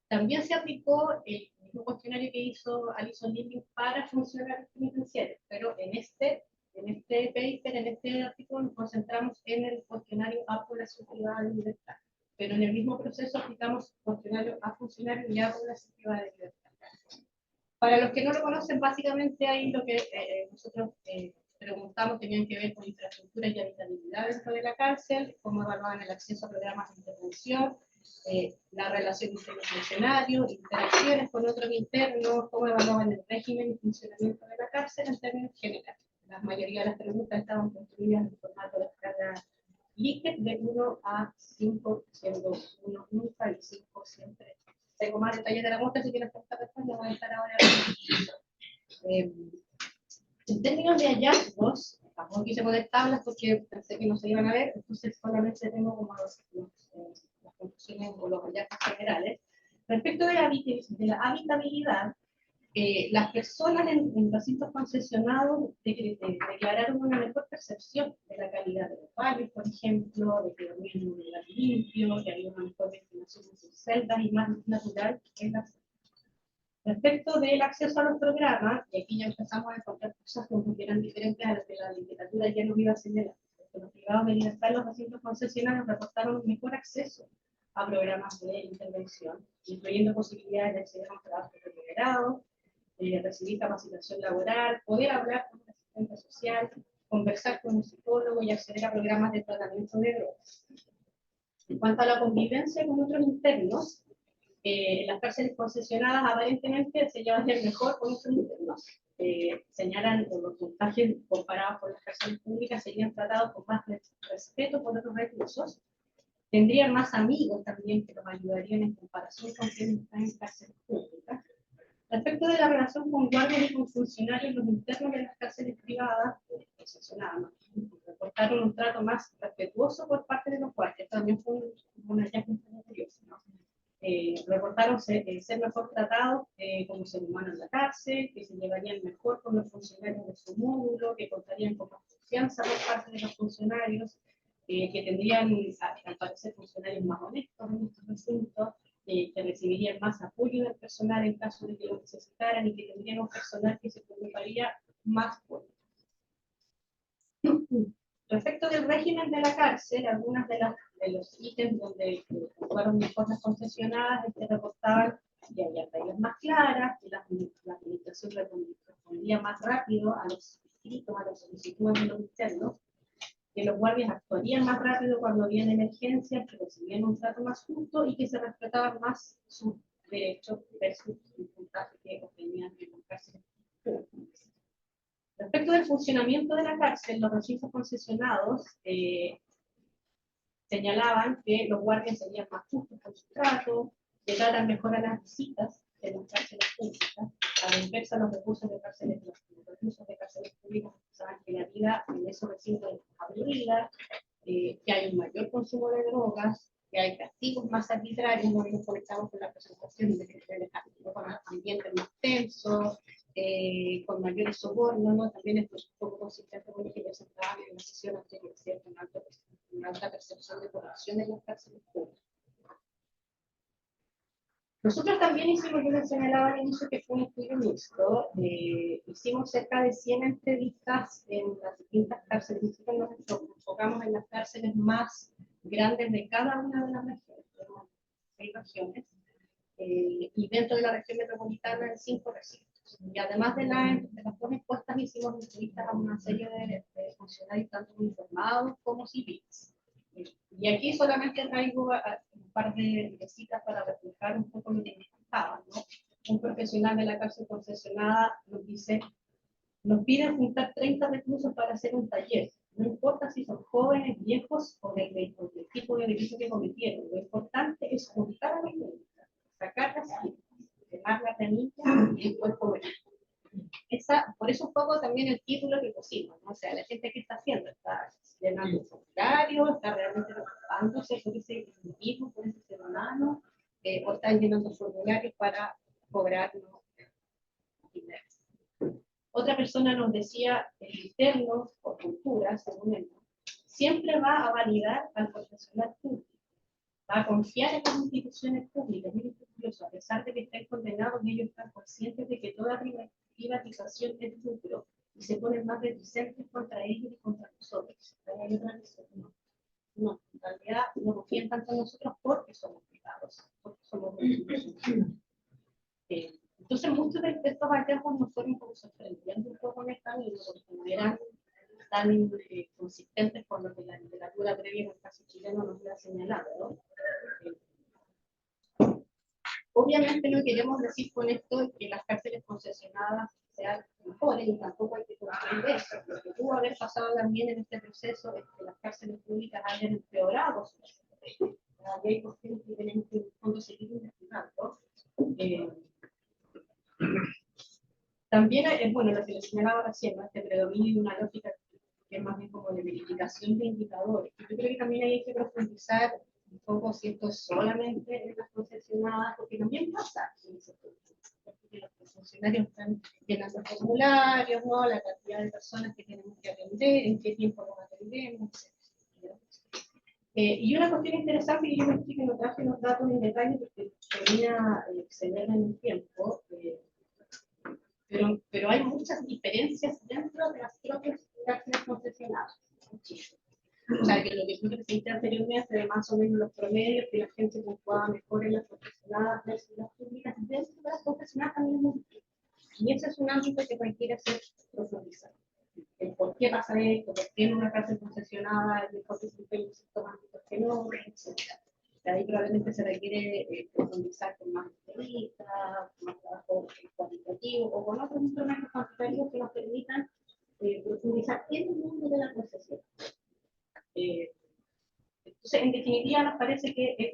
También se aplicó el mismo cuestionario que hizo Alison Living para funcionarios penitenciarios, pero en este paper, en este artículo, nos concentramos en el cuestionario a población privada de libertad, pero en el mismo proceso aplicamos cuestionario a funcionarios y a población privada de libertad. Para los que no lo conocen, básicamente ahí lo que nosotros preguntamos tenían que ver con infraestructura y habitabilidad dentro de la cárcel, cómo evaluaban el acceso a programas de intervención, la relación entre los funcionarios, interacciones con otros internos, cómo evaluaban el régimen y funcionamiento de la cárcel en términos generales. La mayoría de las preguntas estaban construidas en formato de escala Likert de 1 a 5, siendo 1 nunca y 5 siempre. Tengo más detalles de la muestra, si quieren prestar después, lo voy a estar ahora. En términos de hallazgos, tampoco quise poner tablas porque pensé que no se iban a ver, entonces solamente tengo como las conclusiones o los hallazgos generales. Respecto de la habitabilidad, las personas en recintos concesionados declararon una mejor percepción de la calidad de los baños, por ejemplo, de que dormían en un lugar limpio, que había una mejor ventilación en sus celdas y más natural en las. Respecto del acceso a los programas, y aquí ya empezamos a encontrar cosas como que eran diferentes a las que la literatura ya nos iba a señalar. Los privados de libertad en los recintos concesionarios reportaron un mejor acceso a programas de intervención, incluyendo posibilidades de acceder a un trabajo remunerado, recibir capacitación laboral, poder hablar con un asistente social, conversar con un psicólogo y acceder a programas de tratamiento de drogas. En cuanto a la convivencia con otros internos, las cárceles concesionadas aparentemente se llevan bien mejor con otros internos. Señalan que los puntajes comparados con las cárceles públicas serían tratados con más respeto por otros reclusos, tendrían más amigos también que los ayudarían en comparación con quienes están en cárceles públicas. Respecto de la relación con guardias y con funcionarios, los internos de las cárceles privadas, concesionadas, reportaron un trato más respetuoso por parte de los guardias. También fue un hallazgo muy curioso, ¿no? Reportaron ser mejor tratados como ser humanos en la cárcel, que se llevarían mejor con los funcionarios de su módulo, que contarían con más confianza por parte de los funcionarios, que tendrían, al parecer, funcionarios más honestos en estos asuntos, que recibirían más apoyo del personal en caso de que lo necesitaran y que tendrían un personal que se preocuparía más por ellos. Respecto del régimen de la cárcel, algunas de los ítems donde fueron mejor las concesionadas es que reportaban que había reglas más claras, que la administración respondía más rápido a los escritos, a las solicitudes de los internos, que los guardias actuarían más rápido cuando había emergencias, que recibían un trato más justo y que se respetaban más sus derechos versus el puntaje que obtenían en las cárceles públicas. Respecto del funcionamiento de la cárcel, los recintos concesionados señalaban que los guardias serían más justos con su trato, que tratan mejor a las visitas de las cárceles públicas, a la inversa los recursos de cárceles, los recursos de cárceles públicas saben que la vida en esos recintos es aburrida, que hay un mayor consumo de drogas, que hay castigos más arbitrarios, no nos conectamos con la presentación de que con ambientes más tensos, con mayores sobornos, ¿no? También es un poco consistente con lo que ya se estaba en la sesión anterior, ¿cierto? Una alta percepción de corrupción en las cárceles públicas. Nosotros también hicimos, yo les señalaba al inicio que fue un estudio mixto, hicimos cerca de 100 entrevistas en las distintas cárceles. Nosotros nos enfocamos en las cárceles más grandes de cada una de las regiones, tenemos 6 regiones, y dentro de la región metropolitana en 5 recintos. Y además de las 2 encuestas hicimos entrevistas a una serie de funcionarios, tanto uniformados como civiles. Y aquí solamente traigo un par de citas para reflejar un poco lo que me contaba, ¿no? Un profesional de la cárcel concesionada nos dice, nos piden juntar 30 reclusos para hacer un taller. No importa si son jóvenes, viejos o del tipo de delito que cometieron. Lo importante es juntar a los niños, sacar las citas, quemar la planilla y el cuerpo velar. Por eso un poco también el título que pusimos, ¿no? O sea, la gente que está haciendo, está llenando un formulario, está realmente preocupándose por ese individuo, por ese ser humano, o están llenando formularios para cobrar, ¿no? Dinero. Otra persona nos decía, el interno o cultura, según él, siempre va a validar al profesional público, va a confiar en las instituciones públicas. Miren qué curioso, a pesar de que estén condenados, ellos están conscientes de que toda privatización es lucro y se ponen más reticentes contra ellos y contra nosotros. Hay otra razón, no, en realidad no confían tanto en nosotros porque somos privados, porque somos entonces muchos de estos hallazgos nos fueron como sorprendiendo un poco en esta misma, porque no eran tan consistentes con lo que la literatura previa en el caso chileno nos ha señalado, ¿no? Obviamente no queremos decir con esto que las cárceles concesionadas sean mejores, y tampoco hay que construir eso. Lo que pudo haber pasado también en este proceso es que las cárceles públicas hayan empeorado su desempeño. Y hay cuestiones que tenemos que en el fondo seguir investigando. También, bueno, lo que les señalaba recién, ¿no? Este predominio de una lógica que es más bien como de verificación de indicadores. Yo creo que también hay que profundizar un poco si esto es solamente en las concesionadas, porque también pasa en ese porque los funcionarios están llenando formularios, ¿no? La cantidad de personas que tenemos que atender, en qué tiempo los atendemos, etc. Y una cuestión interesante que yo me estoy que no traje los datos en detalle porque termina excederme en el tiempo, pero hay muchas diferencias dentro de las propias cárceles concesionadas. O sea, que lo que yo presenté anteriormente de más o menos los promedios, que la gente puntuaba mejor en las concesionadas versus las públicas, dentro de las concesionadas también es muy difícil. Y ese es un ámbito que requiere ser profundizado. El por qué pasa esto, por qué en una cárcel concesionada es mejor desempeño en ciertos ámbitos que no, etc. De ahí probablemente se requiere profundizar con más entrevistas, con más trabajo cualitativo o con otros instrumentos cuantitativos que nos permitan profundizar en el mundo de la concesión. Entonces, en definitiva, nos parece que es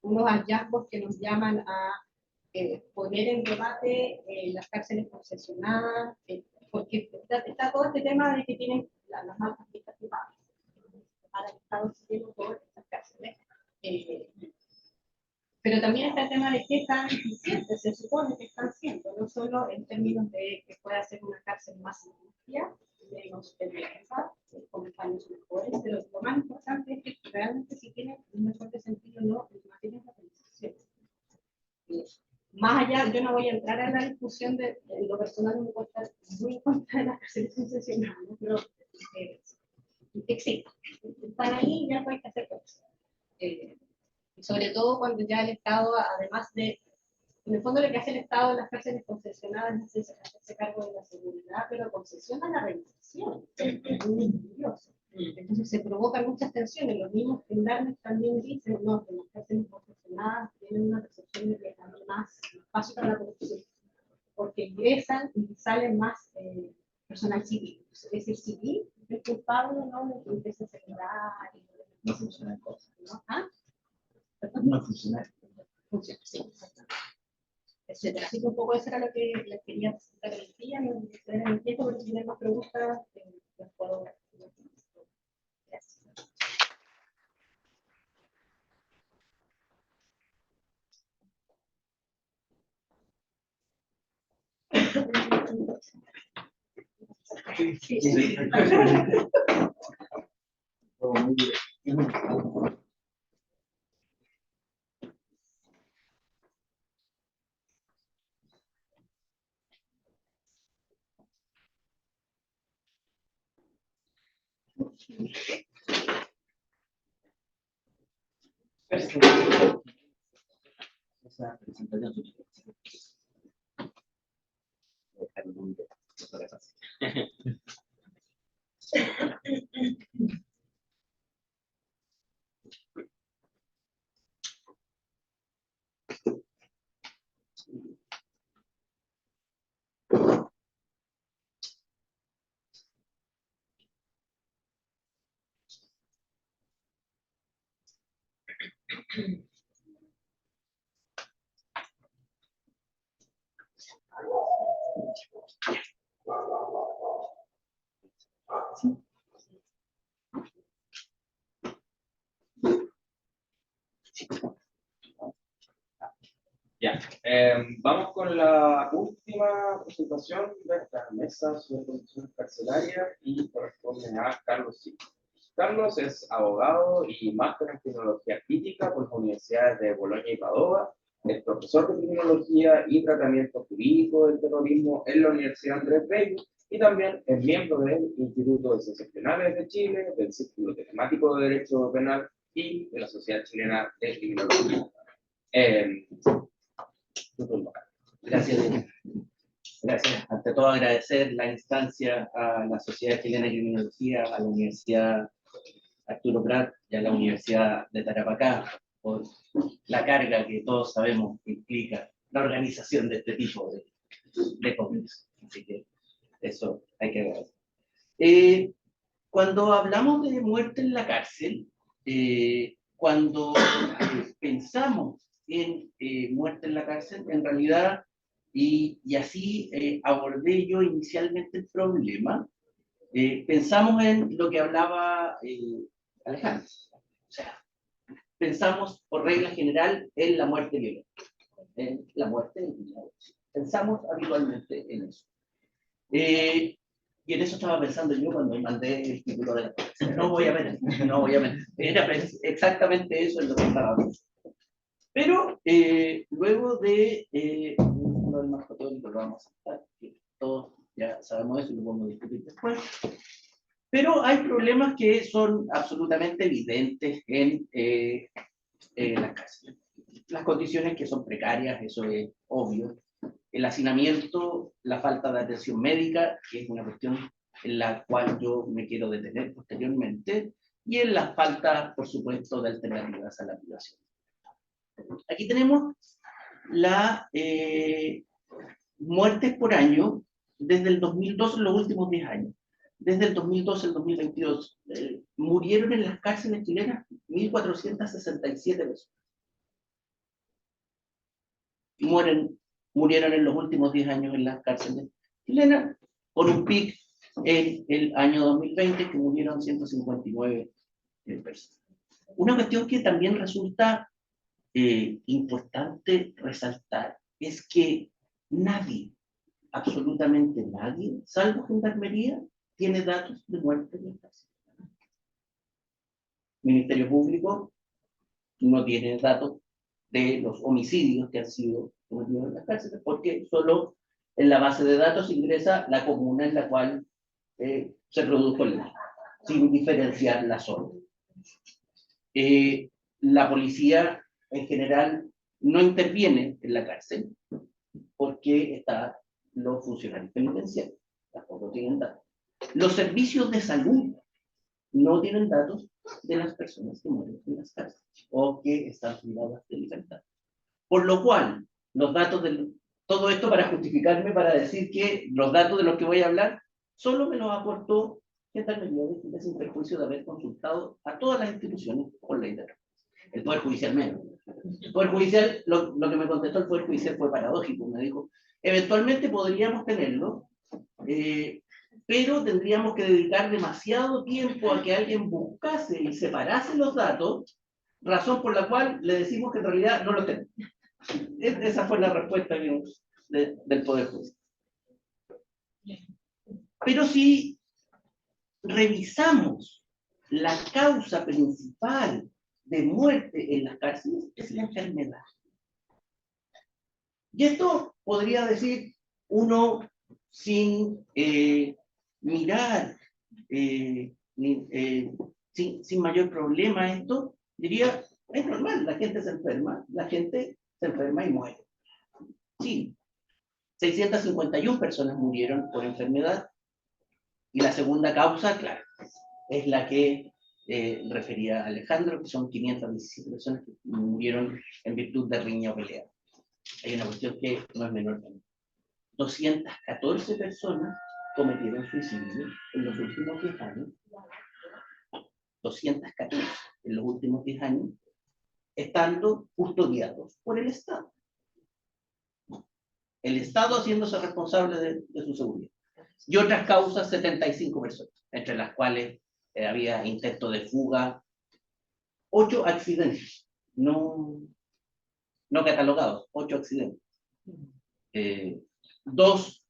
unos hallazgos que nos llaman a poner en debate las cárceles concesionadas, porque está todo este tema de que tienen las marcas privadas para el Estado chileno por estas cárceles. Pero también está el tema de qué tan eficientes se supone que están siendo, no solo en términos de que pueda ser una cárcel más limpia, menos peligrosa, con baños mejores, pero lo más importante es que realmente si tienen un mejor desempeño no en materia de organización. Más allá, yo no voy a entrar en la discusión de lo personal, me cuesta muy en contra de las cárceles concesionales, ¿no? Pero existe. Están ahí y ya hay que hacer cosas. Sobre todo cuando ya el Estado, además de, en el fondo lo que hace el Estado en las cárceles concesionadas es hacerse cargo de la seguridad, pero concesiona la reinserción, es muy curioso. Entonces se provocan muchas tensiones. Los mismos gendarmes también dicen, no, que las cárceles concesionadas tienen una percepción de que hay más espacio para la corrupción, porque ingresan y salen más personal civil. Es decir, civil es culpable, ¿no?, de que empiece a seguridad y no funcionan cosas, ¿no? ¿Ah? No funciona. Funciona, sí, exactamente. Etcétera. Así que un poco eso era lo que les quería presentar el día. No me quedé en el tiempo, pero si tienen más preguntas, las puedo ver. Gracias. Sí. Todo muy bien. Esa presentación. Ya, vamos con la última presentación de esta mesa sobre condiciones carcelarias y corresponde a Carlos Silva. Carlos es abogado y máster en criminología crítica por las universidades de Bolonia y Padova. Es profesor de criminología y tratamiento jurídico del terrorismo en la Universidad Andrés Bello y también es miembro del Instituto de Ciencias Penales de Chile, del Círculo Temático de Derecho Penal y de la Sociedad Chilena de Criminología. Gracias. Gracias. Ante todo, agradecer la instancia a la Sociedad Chilena de Criminología, a la Universidad Arturo Prat y a la Universidad de Tarapacá por la carga que todos sabemos que implica la organización de este tipo de congresos. Así que eso hay que agradecer. Cuando hablamos de muerte en la cárcel, cuando pensamos en muerte en la cárcel, en realidad, y así abordé yo inicialmente el problema, pensamos en lo que hablaba Alejandro. O sea, pensamos por regla general en la muerte violenta, en la muerte violenta. Pensamos habitualmente en eso. Y en eso estaba pensando yo cuando mandé el título de la conferencia. No voy a ver. Era exactamente eso en lo que estaba pensando. Pero luego de lo del marco teórico lo vamos a saltar, que todos ya sabemos eso y lo vamos a discutir después. Pero hay problemas que son absolutamente evidentes en las cárceles. Las condiciones que son precarias, eso es obvio. El hacinamiento, la falta de atención médica, que es una cuestión en la cual yo me quiero detener posteriormente, y en la falta, por supuesto, de alternativas a la privación. Aquí tenemos la muertes por año desde el 2002 en los últimos 10 años. Desde el 2012 al 2022 murieron en las cárceles chilenas 1.467 personas. Murieron en los últimos 10 años en las cárceles chilenas, con un pic en el año 2020 que murieron 159 personas. Una cuestión que también resulta importante resaltar es que nadie, absolutamente nadie, salvo Gendarmería, tiene datos de muerte en la cárcel. Ministerio Público no tiene datos de los homicidios que han sido cometidos en las cárceles, porque solo en la base de datos ingresa la comuna en la cual se produjo el daño, sin diferenciar la zona. La policía en general no interviene en la cárcel porque están los funcionarios penitenciarios, tampoco tienen datos. Los servicios de salud no tienen datos de las personas que mueren en las cárceles o que están privadas de libertad. Por lo cual, los datos de todo esto para justificarme, para decir que los datos de los que voy a hablar solo me los aportó Gendarmería de Chile sin perjuicio de haber consultado a todas las instituciones por ley de el Poder Judicial menos. El Poder Judicial, lo que me contestó el Poder Judicial fue paradójico. Me dijo, eventualmente podríamos tenerlo, pero tendríamos que dedicar demasiado tiempo a que alguien buscase y separase los datos, razón por la cual le decimos que en realidad no lo tenemos. Esa fue la respuesta del Poder Judicial. Pero si revisamos la causa principal de muerte en las cárceles, es la enfermedad. Y esto podría decir uno sin mirar sin mayor problema esto, diría, es normal, la gente se enferma y muere. Sí, 651 personas murieron por enfermedad, y la segunda causa, claro, es la que refería Alejandro, que son 517 personas que murieron en virtud de riña o pelea. Hay una cuestión que no es menor también. 214 personas cometieron suicidio en los últimos 10 años. 214 en los últimos 10 años, estando custodiados por el Estado. El Estado haciéndose responsable de su seguridad. Y otras causas, 75 personas, entre las cuales había intento de fuga, 8 accidentes, no catalogados, 8 accidentes. 2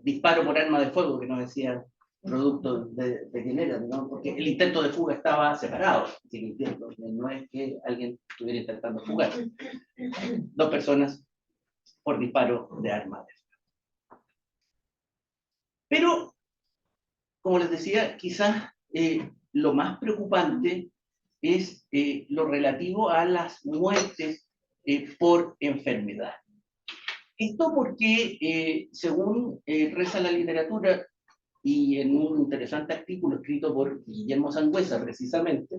disparos por arma de fuego, que no decía producto de quién era, ¿no? Porque el intento de fuga estaba separado, no es que alguien estuviera intentando fugar. 2 personas por disparo de arma de fuego. Pero, como les decía, quizás lo más preocupante es lo relativo a las muertes por enfermedad. Esto porque, según reza la literatura, y en un interesante artículo escrito por Guillermo Sangüesa, precisamente,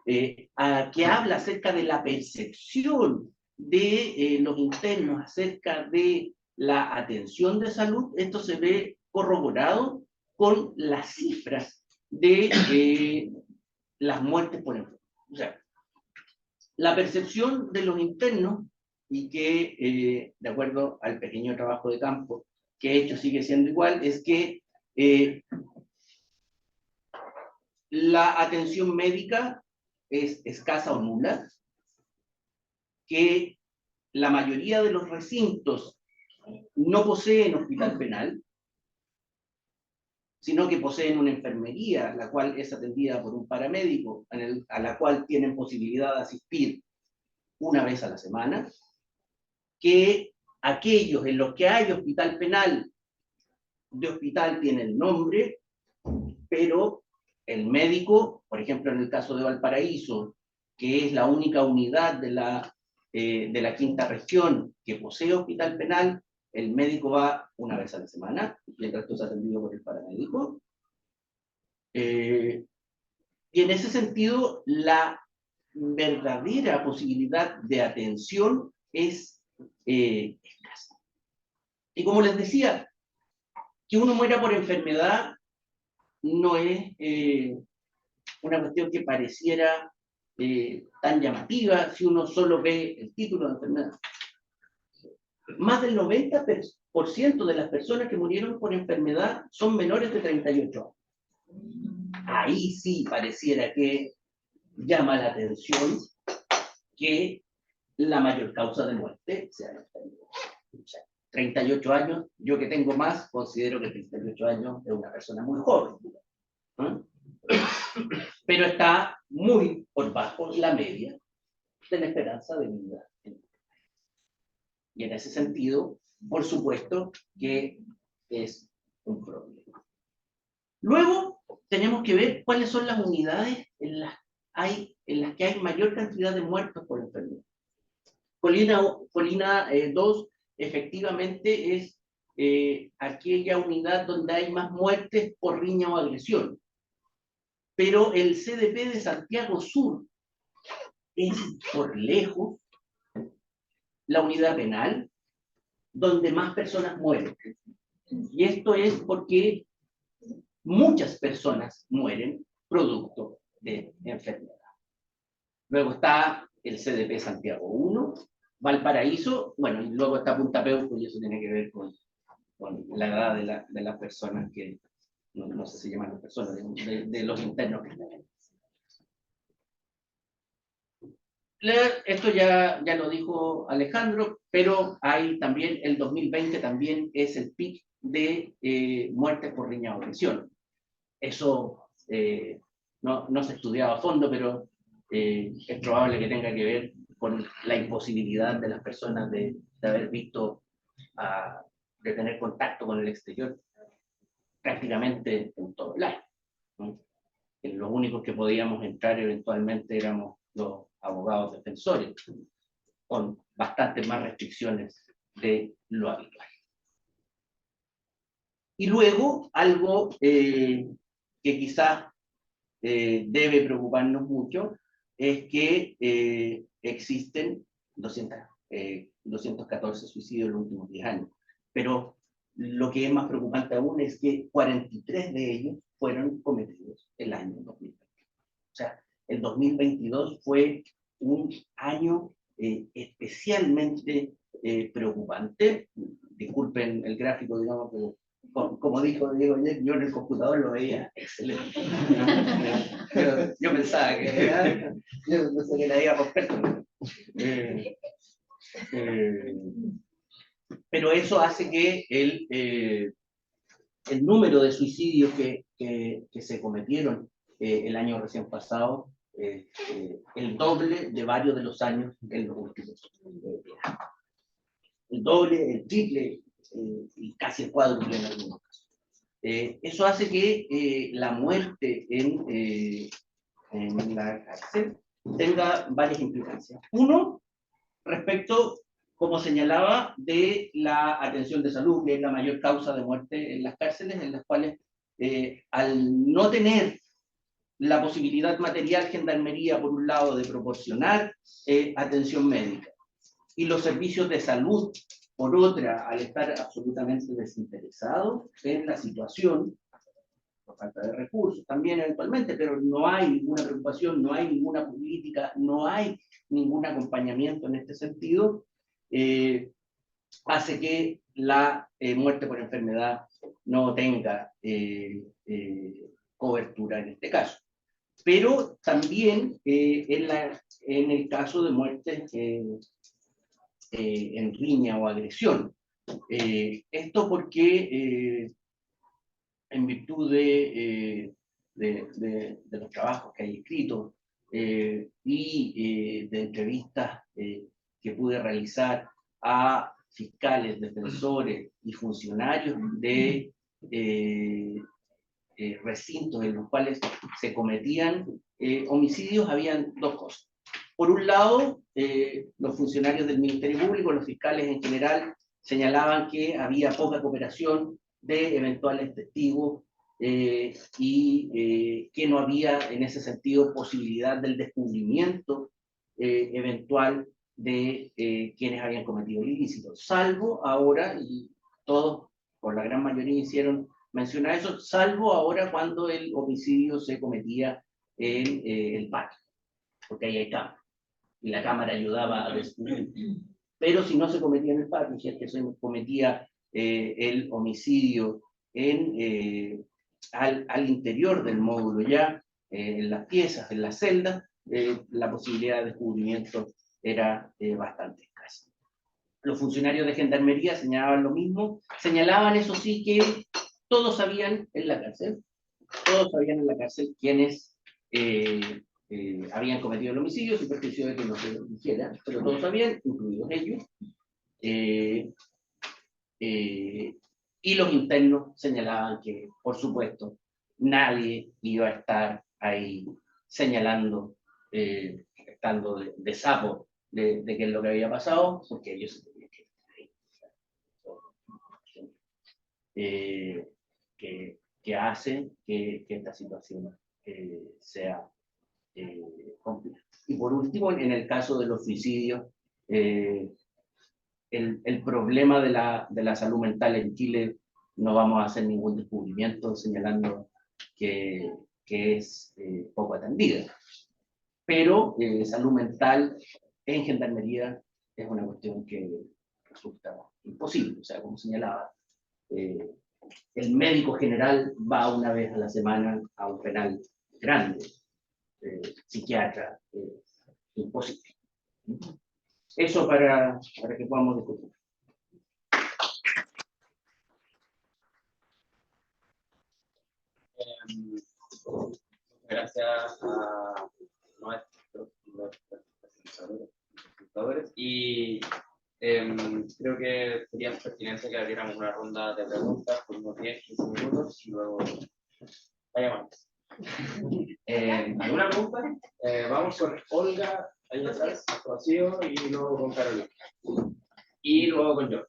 que habla acerca de la percepción de los internos acerca de la atención de salud, esto se ve corroborado con las cifras de las muertes por enfermedad. O sea, la percepción de los internos, y que, de acuerdo al pequeño trabajo de campo que he hecho, sigue siendo igual, es que la atención médica es escasa o nula, que la mayoría de los recintos no poseen hospital penal, sino que poseen una enfermería, la cual es atendida por un paramédico, a la cual tienen posibilidad de asistir una vez a la semana, que aquellos en los que hay hospital penal, de hospital tienen nombre, pero el médico, por ejemplo en el caso de Valparaíso, que es la única unidad de la quinta región que posee hospital penal, el médico va una vez a la semana, y el resto es atendido por el paramédico. Y en ese sentido, la verdadera posibilidad de atención es escasa. Y como les decía, que uno muera por enfermedad no es una cuestión que pareciera tan llamativa si uno solo ve el título de enfermedad. Más del 90% de las personas que murieron por enfermedad son menores de 38 años. Ahí sí pareciera que llama la atención que la mayor causa de muerte sea la enfermedad. O sea, 38 años, yo que tengo más, considero que 38 años es una persona muy joven, ¿no? Pero está muy por bajo la media de la esperanza de vida. Y en ese sentido, por supuesto que es un problema. Luego, tenemos que ver cuáles son las unidades en las que hay mayor cantidad de muertos por enfermedad. Colina 2 efectivamente es aquella unidad donde hay más muertes por riña o agresión. Pero el CDP de Santiago Sur es, por lejos, la unidad penal donde más personas mueren. Y esto es porque muchas personas mueren producto de enfermedad. Luego está el CDP Santiago 1, Valparaíso, bueno, y luego está Punta Peuco, y eso tiene que ver con la edad de las personas que, no sé si llaman las personas, de los internos que están. Esto ya lo dijo Alejandro, pero hay también, el 2020 también es el pic de muertes por riña o agresión. Eso no se ha estudiado a fondo, pero es probable que tenga que ver con la imposibilidad de las personas de haber visto, de tener contacto con el exterior prácticamente en todo el año, ¿no? los únicos que podíamos entrar eventualmente éramos los abogados defensores, con bastantes más restricciones de lo habitual. Y luego, algo que quizás debe preocuparnos mucho, es que existen 214 suicidios en los últimos 10 años. Pero lo que es más preocupante aún es que 43 de ellos fueron cometidos el año 2020. O sea, el 2022 fue un año especialmente preocupante. Disculpen el gráfico, digamos, pero como dijo Diego, yo en el computador lo veía excelente. Yo pensaba que yo no sé que la iba a romper. Pero eso hace que el número de suicidios que se cometieron el año recién pasado, el doble de varios de los años en los últimos años. El doble, el triple y casi el cuádruple en algunos casos. Eso hace que la muerte en la cárcel tenga varias implicancias. Uno, respecto, como señalaba, de la atención de salud, que es la mayor causa de muerte en las cárceles, en las cuales, al no tener la posibilidad material, Gendarmería, por un lado, de proporcionar atención médica, y los servicios de salud, por otra, al estar absolutamente desinteresados en la situación, por falta de recursos también eventualmente, pero no hay ninguna preocupación, no hay ninguna política, no hay ningún acompañamiento en este sentido, hace que la muerte por enfermedad no tenga cobertura en este caso. Pero también en el caso de muertes en riña o agresión. Esto porque en virtud de los trabajos que hay escritos y de entrevistas que pude realizar a fiscales, defensores y funcionarios de recintos en los cuales se cometían homicidios, habían dos cosas. Por un lado, los funcionarios del Ministerio Público, los fiscales en general, señalaban que había poca cooperación de eventuales testigos y que no había en ese sentido posibilidad del descubrimiento eventual de quienes habían cometido el ilícito, salvo ahora, y todos, por la gran mayoría, hicieron mención a eso, salvo ahora cuando el homicidio se cometía en el patio, porque ahí hay cámara, y la cámara ayudaba a descubrir. Pero si no se cometía en el patio, si es que se cometía el homicidio al interior del módulo ya, en las piezas, en las celdas, la posibilidad de descubrimiento era bastante escasa. Los funcionarios de Gendarmería señalaban lo mismo, señalaban eso sí que todos sabían en la cárcel quienes habían cometido el homicidio, sin perjuicio de que no se dijera, pero todos sabían, incluidos ellos. Y los internos señalaban que, por supuesto, nadie iba a estar ahí señalando, estando de sapo de qué es lo que había pasado, porque ellos se tenían que estar ahí. Que hacen que esta situación sea compleja. Y por último, en el caso de los suicidios, el problema de la salud mental en Chile, no vamos a hacer ningún descubrimiento señalando que es poco atendida. Pero salud mental en Gendarmería es una cuestión que resulta imposible. O sea, como señalaba, el médico general va una vez a la semana a un penal grande, psiquiatra, imposible. Eso para que podamos discutir. Gracias a nuestros presentadores y creo que sería pertinente que abriéramos una ronda de preguntas por unos 10-15 minutos y luego vayamos. ¿Alguna pregunta? Vamos con Olga, ahí atrás, Rocío, y luego con Carolina. Y luego con George.